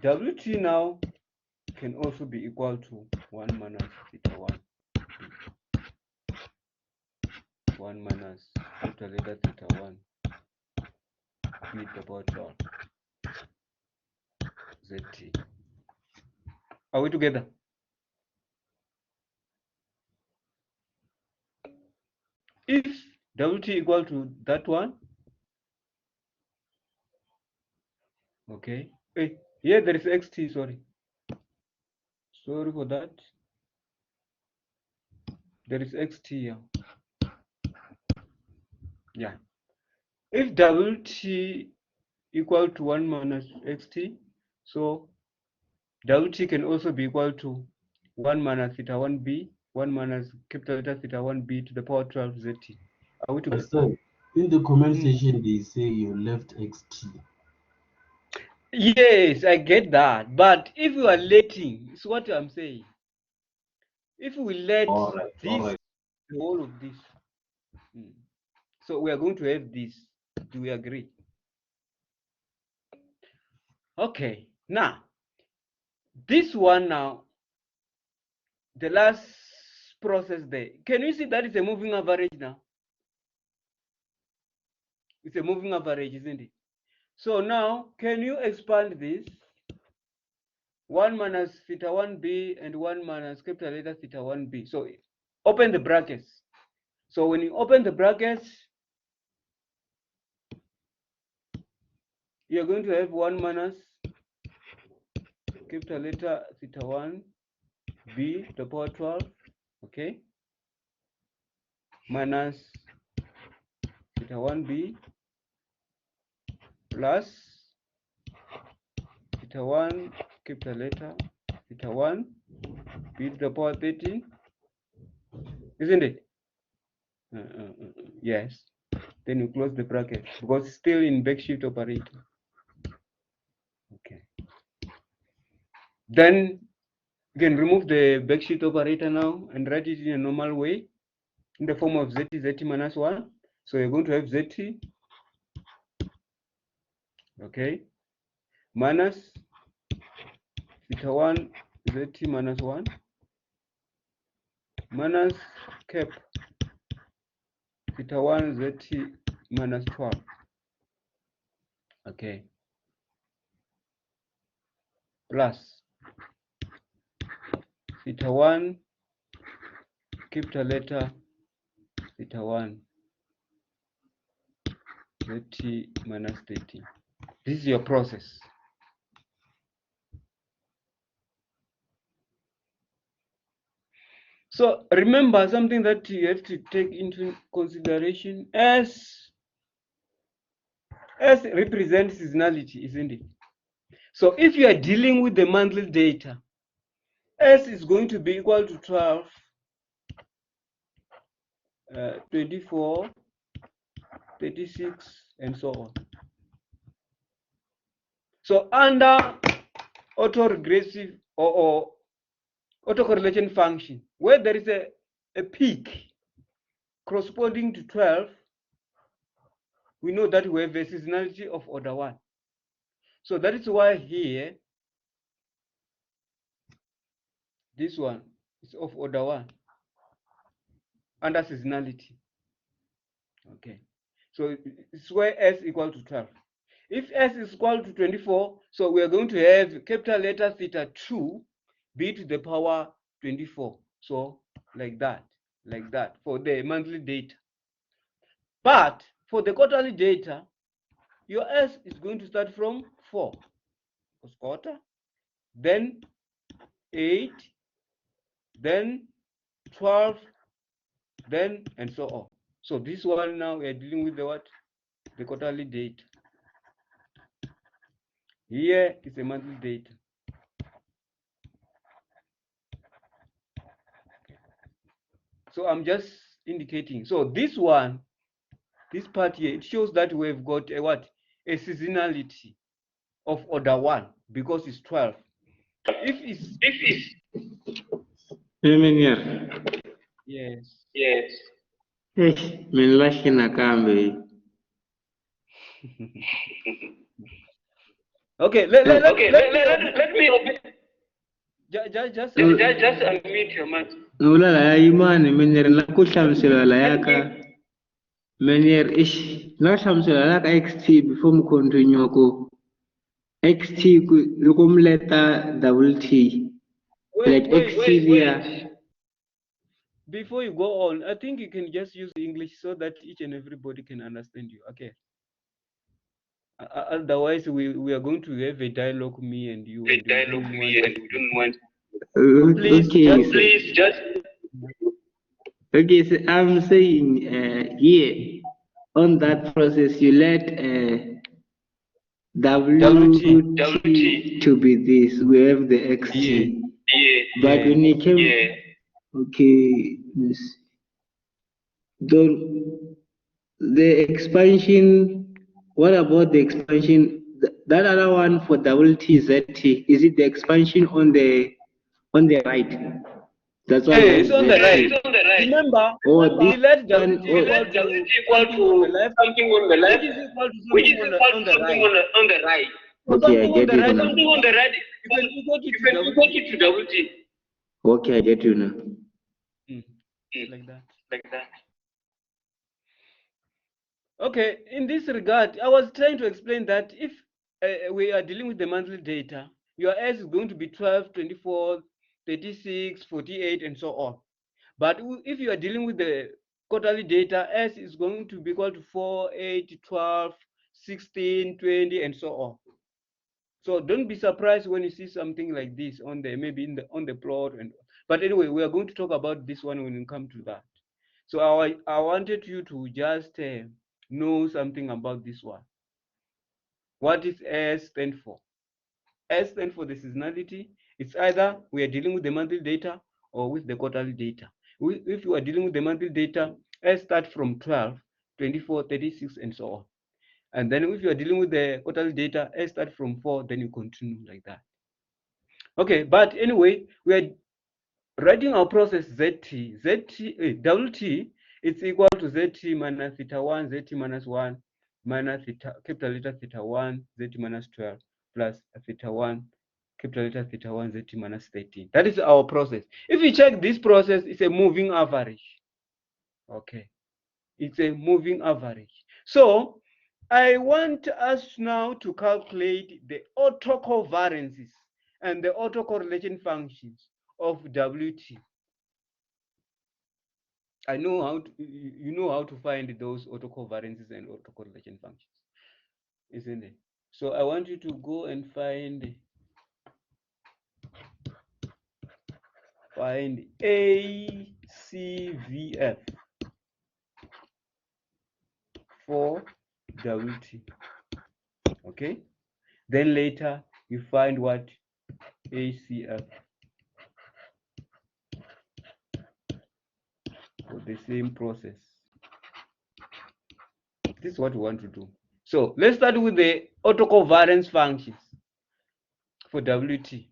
WT now can also be equal to 1 minus theta 1, 1 minus capital letter theta 1, B to the power 12, ZT. Are we together? If WT equal to that one, okay. Hey, here there is XT, sorry. Sorry for that. There is XT here. Yeah. If WT equal to 1 minus XT, so WT can also be equal to 1 minus theta 1B, 1 minus capital letter theta 1B to the power 12 ZT. Are we together? Understand? In the comment section, they say you left XT. Yes, I get that. But if you are letting, it's what I'm saying. If we let this, the whole of this, so we are going to have this. Do we agree? Okay. Now, this one now, the last process there. Can you see that it's a moving average now? It's a moving average, isn't it? So now, can you expand this? 1 minus theta 1b and 1 minus capital letter theta 1b. So open the brackets. So when you open the brackets, you're going to have 1 minus capital letter theta 1 b to the power 12, okay, minus theta 1b plus theta 1 capital letter theta 1 b to the power 13, isn't it? Yes. Then you close the bracket because it's still in backshift operator. Okay. Then you can remove the backshift operator now and write it in a normal way in the form of ZT minus 1. So you're going to have ZT, okay, minus theta 1 ZT minus 1 minus cap theta 1 ZT minus 12. Okay. Plus theta 1 capital letter theta 1 ZT minus 13. This is your process. So remember something that you have to take into consideration as represents seasonality, isn't it? So if you are dealing with the monthly data, S is going to be equal to 12, 24, 36, and so on. So under autoregressive or autocorrelation function, where there is a peak corresponding to 12, we know that we have a seasonality of order 1. So that is why here This one is of order 1 under seasonality. Okay. So it's where S equal to 12. If S is equal to 24, so we are going to have capital letter theta 2 b to the power 24. So like that for the monthly data. But for the quarterly data, your S is going to start from 4 first quarter, then 8, then 12, then and so on. So this one now we are dealing with the what? The quarterly data. Here is a monthly data. So I'm just indicating. So this one, this part here, it shows that we've got a what? A seasonality of order 1 because it's 12. If it's yes. Yes. Min lashina kambe. Okay, let me just unmute your mic. Nula la imani menyer la kushamsila la yaka. Menyer ish la shamsila la ka XT before mu continue ko XT lukum letter double T. Like XT there. Before you go on, I think you can just use English so that each and everybody can understand you. Okay. Otherwise, we are going to have a dialogue, me and you, and we don't want. Please, just. Okay, so I'm saying here on that process you let WT to be this. We have the XT. But when you came, okay, don't the expansion. What about the expansion? That other one for WT ZT, is it the expansion on the right? That's why It's on the right. ZT. Remember, we let WT equal to something on the left, which is equal to something on the right. Okay, I get you now. Something on the right, you can equate it to WT. Okay, I get you now. Like that. Okay, in this regard, I was trying to explain that if we are dealing with the monthly data, your S is going to be 12, 24, 36, 48, and so on. But if you are dealing with the quarterly data, S is going to be equal to 4, 8, 12, 16, 20, and so on. So don't be surprised when you see something like this on the maybe on the plot. But anyway, we are going to talk about this one when we come to that. So I wanted you to just know something about this one. What is S stand for? S stand for the seasonality. It's either we are dealing with the monthly data or with the quarterly data. If you are dealing with the monthly data, S start from 12, 24, 36, and so on. And then if you are dealing with the quarterly data, S start from 4, then you continue like that. Okay, but anyway, we are writing our process ZT. WT is equal to ZT minus theta 1, ZT minus 1, minus theta, capital letter theta 1, ZT minus 12, plus theta 1, capital letter theta 1, ZT minus 13. That is our process. If you check this process, it's a moving average. Okay, it's a moving average. So I want us now to calculate the autocovariances and the autocorrelation functions of WT. I know how to, you know how to find those autocovariances and autocorrelation functions, isn't it? So I want you to go and find ACVF for WT. Okay. Then later you find what ACF for the same process. This is what we want to do. So let's start with the autocovariance functions for WT.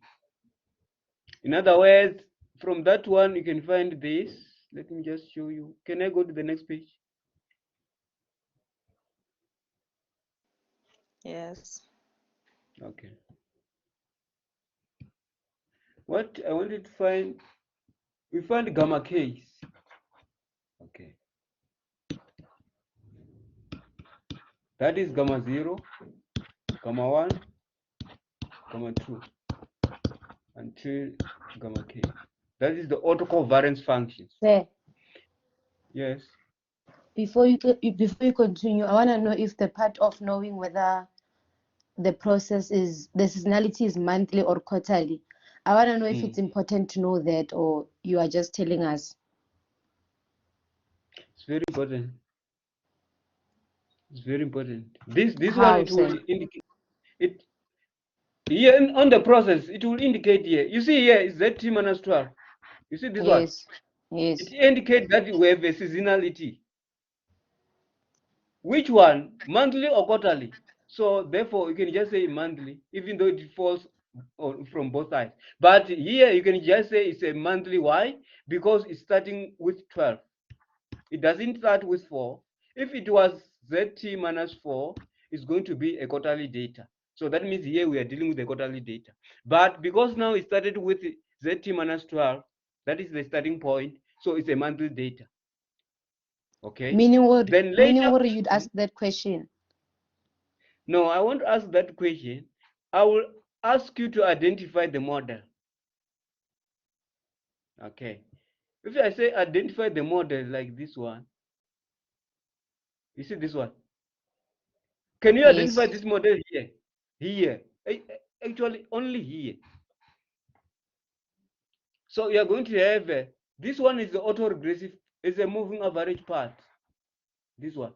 In other words, from that one, you can find this. Let me just show you. Can I go to the next page? Yes. Okay. what I wanted to find, we find gamma k's. Okay. That is gamma 0, gamma 1, gamma 2, until gamma k. That is the autocovariance functions. There. Yes. Before you continue, I want to know if the part of knowing whether the process is, the seasonality is monthly or quarterly. I want to know if it's important to know that, or you are just telling us. It's very important. It's very important. This How, one, it will sir? indicate it here on the process. It will indicate here. You see here is ZT minus 12. You see this one. Yes. Yes. It indicates that we have a seasonality. Which one, monthly or quarterly? So therefore, you can just say monthly, even though it falls from both sides. But here you can just say it's a monthly. Why? Because it's starting with 12. It doesn't start with 4. If it was ZT minus 4, it's going to be a quarterly data. So that means here we are dealing with the quarterly data. But because now it started with ZT minus 12, that is the starting point. So it's a monthly data. Okay. Meaning what? Then later, Meaning what you'd ask that question? No, I want to ask that question. I will ask you to identify the model. Okay. If I say identify the model like this one, you see this one. Can you identify this model here? Here. Actually, only here. So you are going to have this one is the autoregressive, is a moving average part. This one.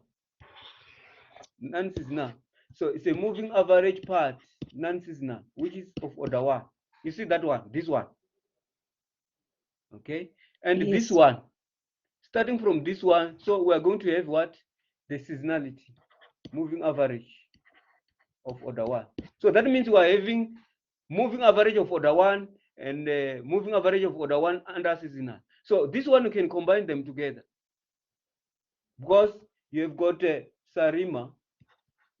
Non-seasonal. So it's a moving average part, non-seasonal, which is of order 1. You see that one, this one. Okay. And this one. Starting from this one, so we are going to have what? The seasonality, moving average of order 1. So that means we are having moving average of order 1 and moving average of order 1 under seasonal. So this one, you can combine them together. Because you have got Sarima.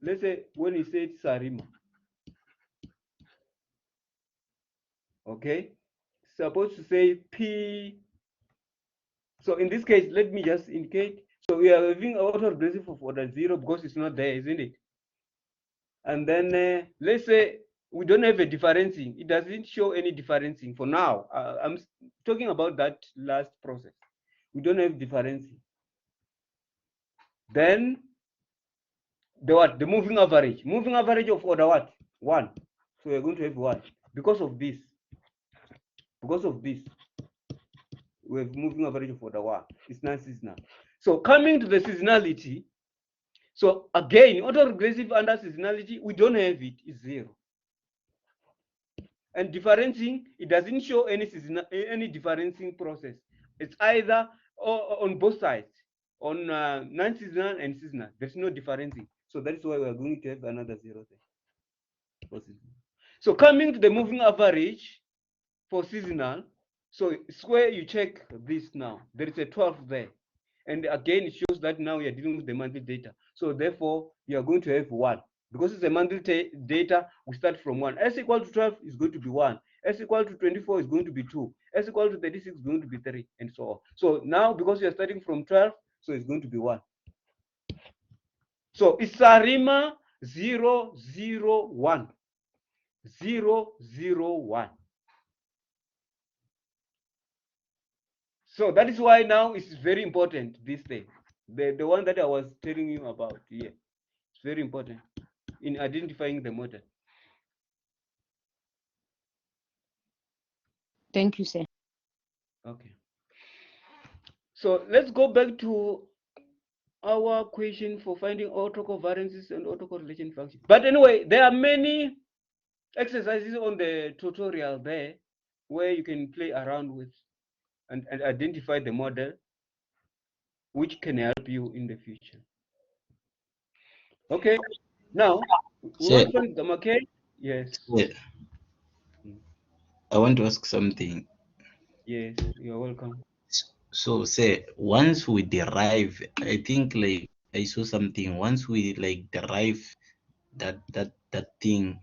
Let's say when you say Sarima. Okay. Supposed to say P. So in this case, let me just indicate. So we are having autoregressive of order 0 because it's not there, isn't it? And then let's say we don't have a differencing. It doesn't show any differencing for now. I'm talking about that last process. We don't have differencing. Then the what? The moving average. Moving average of order what? 1. So we're going to have 1. Because of this. Because of this. We have moving average of order 1. It's non-seasonal. So coming to the seasonality. So again, autoregressive under seasonality, we don't have it. It's 0. And differencing, it doesn't show any differencing process. It's either on both sides, on non-seasonal and seasonal. There's no differencing. So that's why we're going to have another 0 there. So coming to the moving average for seasonal, so it's where you check this now. There is a 12 there. And again, it shows that now you're dealing with the monthly data. So therefore, you're going to have 1. Because it's a monthly data, we start from 1. S equal to 12 is going to be 1. S equal to 24 is going to be 2. S equal to 36 is going to be 3, and so on. So now, because you're starting from 12, so it's going to be 1. So it's Sarima 0, 0, 1. 0, 0, 1. So that is why now it's very important, this thing. The one that I was telling you about here. It's very important in identifying the model. Thank you, sir. Okay. So let's go back to our question for finding autocovariances and autocorrelation functions. But anyway, there are many exercises on the tutorial there where you can play around with and identify the model, which can help you in the future. Okay. Now, we want to find gamma k. Yes. I want to ask something. Yes, you're welcome. So say once we derive, I think like I saw something. Once we like derive that thing,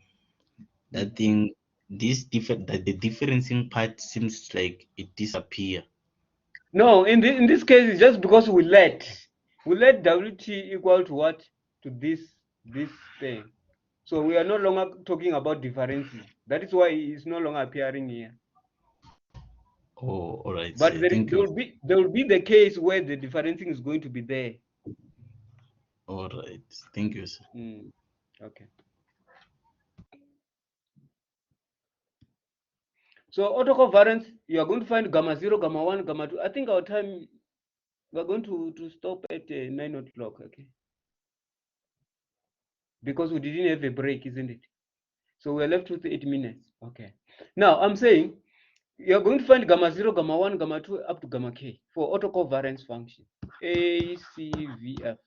this the differencing part seems like it disappear. No, in this case, it's just because we let WT equal to what? To this thing. So we are no longer talking about differencing. That is why it's no longer appearing here. Oh, all right, But sir. there Thank you. will be the case where the differencing is going to be there. All right. Thank you, sir. Okay. So autocovariance, you are going to find gamma 0, gamma 1, gamma 2. I think our time, we're going to stop at 9 o'clock, okay? Because we didn't have a break, isn't it? So we're left with 8 minutes. Okay. Now, I'm saying you're going to find gamma 0, gamma 1, gamma 2, up to gamma k for autocovariance function. A, C, V, F.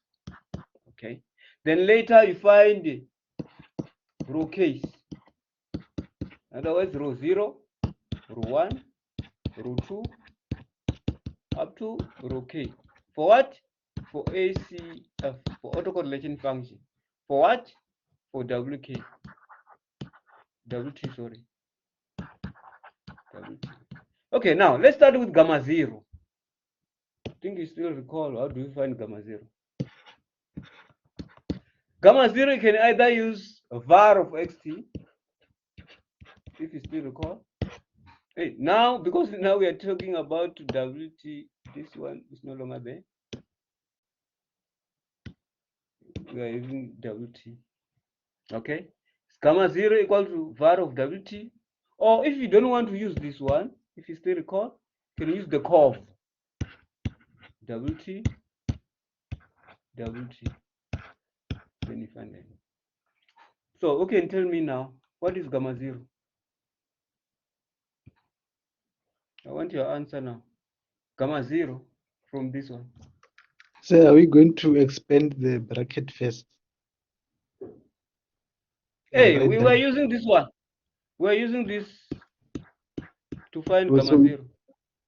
Okay. Then later you find row case. Otherwise, row 0, row 1, row 2, up to row k. For what? For ACF, for autocorrelation function. For what? For WK. WT, sorry. WT. Okay, now let's start with gamma 0. I think you still recall, how do you find gamma 0? Gamma 0, you can either use a var of xt, if you still recall. Hey, now, because now we are talking about WT, this one is no longer there. We are using WT. Okay, gamma 0 equal to var of WT. Or if you don't want to use this one, if you still recall, you can use the curve. WT, WT. Then you find it. So, okay, tell me now, what is gamma 0? I want your answer now. Gamma 0 from this one. So are we going to expand the bracket first? Hey, we were using this one. We're using this to find gamma 0.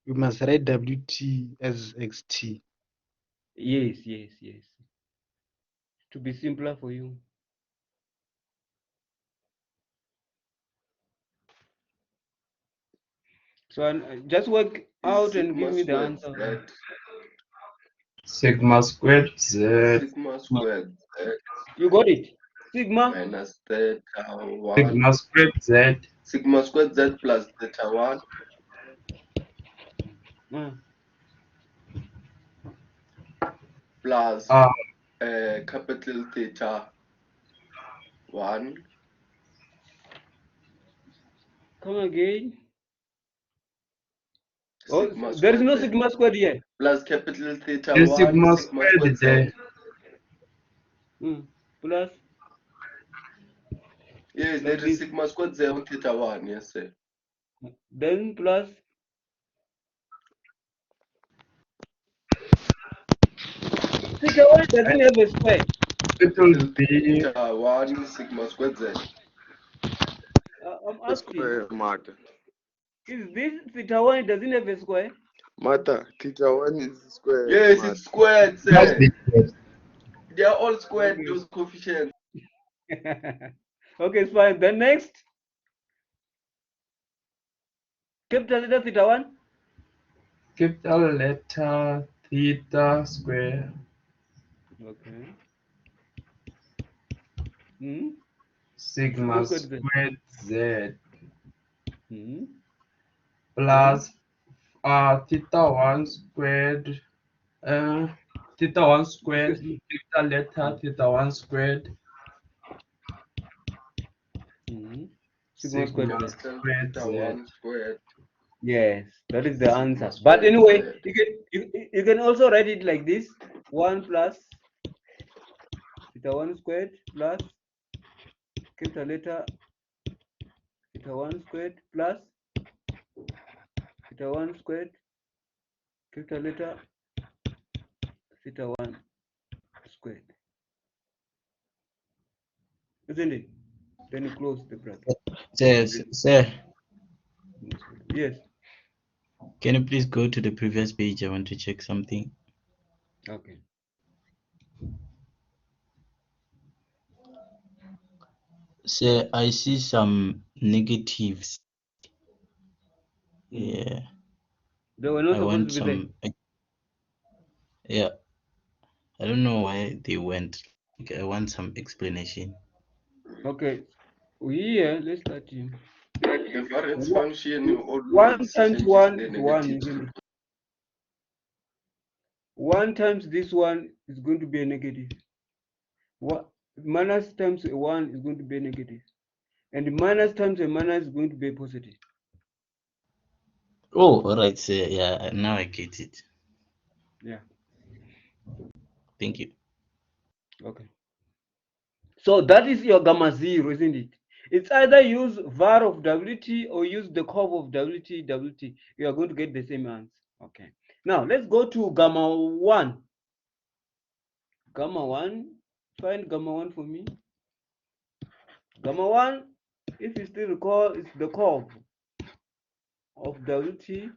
We must write WT as XT. Yes. To be simpler for you. So just work out and give me the answer. Sigma squared Z. Sigma squared Z. You got it? Sigma minus theta 1. Sigma squared Z. Sigma squared Z plus theta 1. Plus capital theta 1. Come again. Sigma there is no Z. sigma squared here. Plus capital theta There's 1. sigma Sigma squared squared Z. Plus. Yes, Like there is this. sigma squared Z on theta 1. Yes, sir. Then plus. Theta 1 doesn't have a square. It will be theta 1 sigma squared Z. I'm The asking. square matter. Is this theta 1 doesn't have a square? Matter. Theta 1 is square. Yes, matter. it's squared, sir. must be They are all squared, Okay. those coefficients. Okay, it's fine. Then next. Capital letter theta 1. capital letter theta square. Okay. Sigma squared Z. Plus theta 1 squared. Theta 1 squared. Capital letter theta 1 squared. Sigma squared Z. Theta 1 squared. Yes, that is the Sigma answer. squared But anyway, Z. you can also write it like this: 1 plus theta 1 squared plus capital letter theta 1 squared plus theta 1 squared capital letter theta 1 squared. Isn't it? Then you close the bracket. Sir, Yes. can you please go to the previous page? I want to check something. Okay. Sir, I see some negatives. Yeah. They were not I supposed want to be there. some. Yeah. I don't know why they went. Like, I want some explanation. Okay. Here, let's start here. The variance function 1 always times changes 1 the is 1, negative. isn't it? 1 times this one is going to be a negative. What minus times a 1 is going to be a negative. And minus times a minus is going to be a positive. Oh, all right. So yeah, now I get it. Yeah. Thank you. Okay. So that is your gamma 0, isn't it? It's either use var of WT or use the curve of WT. You are going to get the same answer. Okay. Now let's go to gamma 1. Gamma 1. Find gamma 1 for me. Gamma 1, if you still recall, is the curve of WT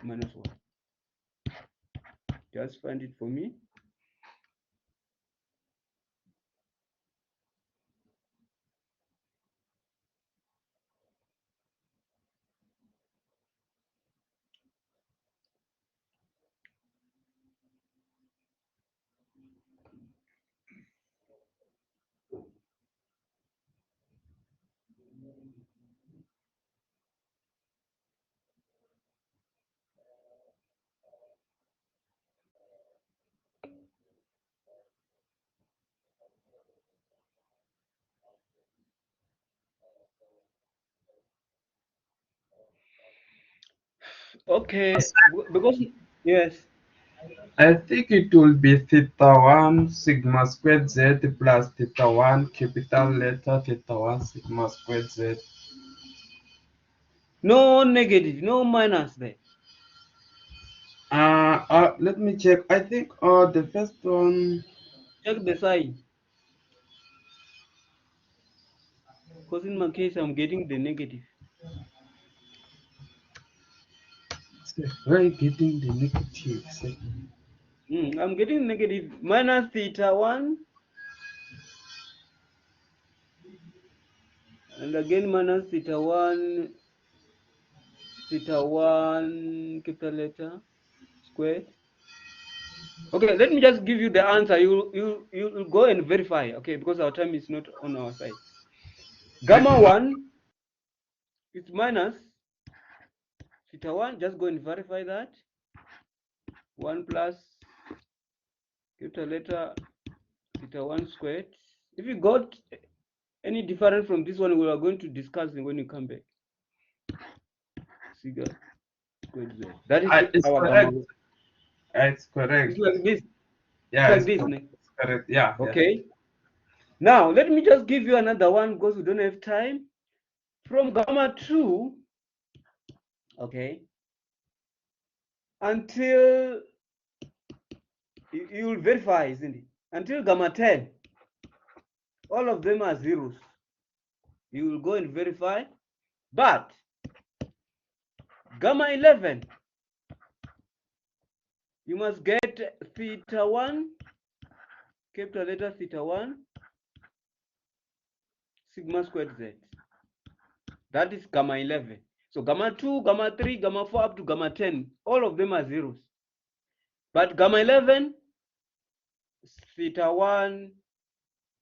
minus 1. Just find it for me. Okay, because yes. I think it will be theta 1 sigma squared z plus theta 1 capital letter theta 1 sigma squared z. No negative, no minus there. Let me check. I think the first one. Check the sign. Because in my case, I'm getting the negative. Where are you getting the negative? I'm getting negative minus theta 1. And again minus theta 1 capital letter squared. Okay, let me just give you the answer. You'll go and verify, okay, because our time is not on our side. Gamma 1 is minus theta 1. Just go and verify that. 1 plus capital letter theta 1 squared. If you got any different from this one, we are going to discuss it when you come back. Sigma squared z. That is It's our correct. gamma 1. It's correct. It's like this. Yeah, It's like it's this. correct. Yeah. Okay. Yeah. Now, let me just give you another one because we don't have time. From gamma 2, okay, until you will verify, isn't it? Until gamma 10, all of them are zeros. You will go and verify. But gamma 11, you must get theta 1, capital letter theta 1, sigma squared z. That is gamma 11. So gamma 2, gamma 3, gamma 4 up to gamma 10, all of them are zeros. But gamma 11, theta 1,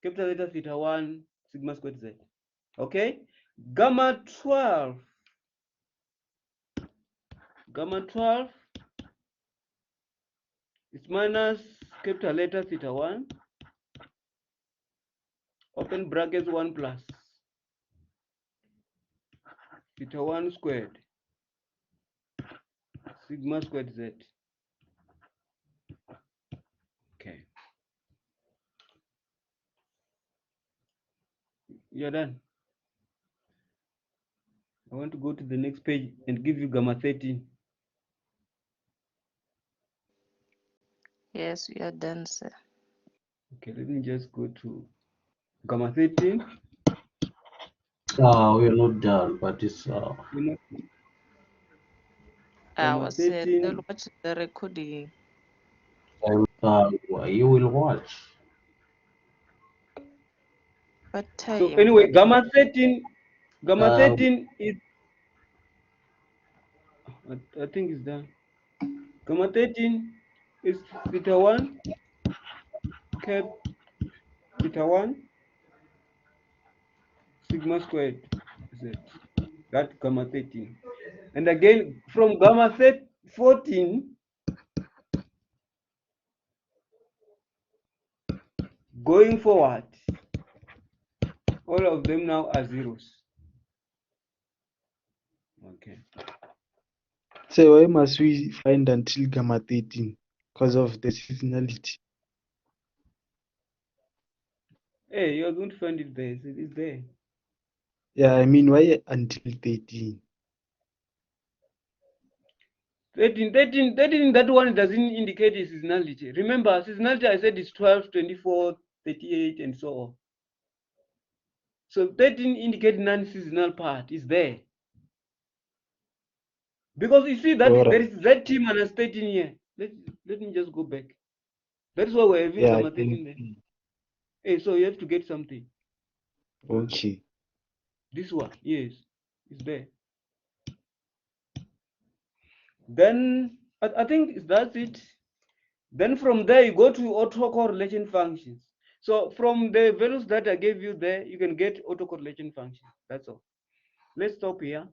capital letter theta 1, sigma squared z. Okay? Gamma 12 is minus capital letter theta 1, open brackets 1 plus theta 1 squared, sigma squared z. Okay. You're done. I want to go to the next page and give you gamma 13. Yes, we are done, sir. Okay, let me just go to gamma 13. We're not done, but it's I Gamma was still 13. watching the recording. you will watch. But So anyway, gamma 13 is, I think it's done. Gamma 13 is theta 1 cap theta 1 sigma squared z. That gamma 13. And again, from gamma 14 going forward, all of them now are zeros. Okay. So why must we find until gamma 13? Because of the seasonality. Hey, you're going to find it there. It's there. Yeah, I mean, why until 13? 13, that one doesn't indicate a seasonality. Remember, seasonality, I said is 12, 24, 38, and so on. So 13 indicate non-seasonal part is there. Because you see that there is ZT minus 13 here. Let me just go back. That's why we're having gamma 13 there. Hey, so you have to get something. Okay. This one, yes, is there. Then I think that's it. Then from there you go to autocorrelation functions. So from the values that I gave you there, you can get autocorrelation functions. That's all. Let's stop here.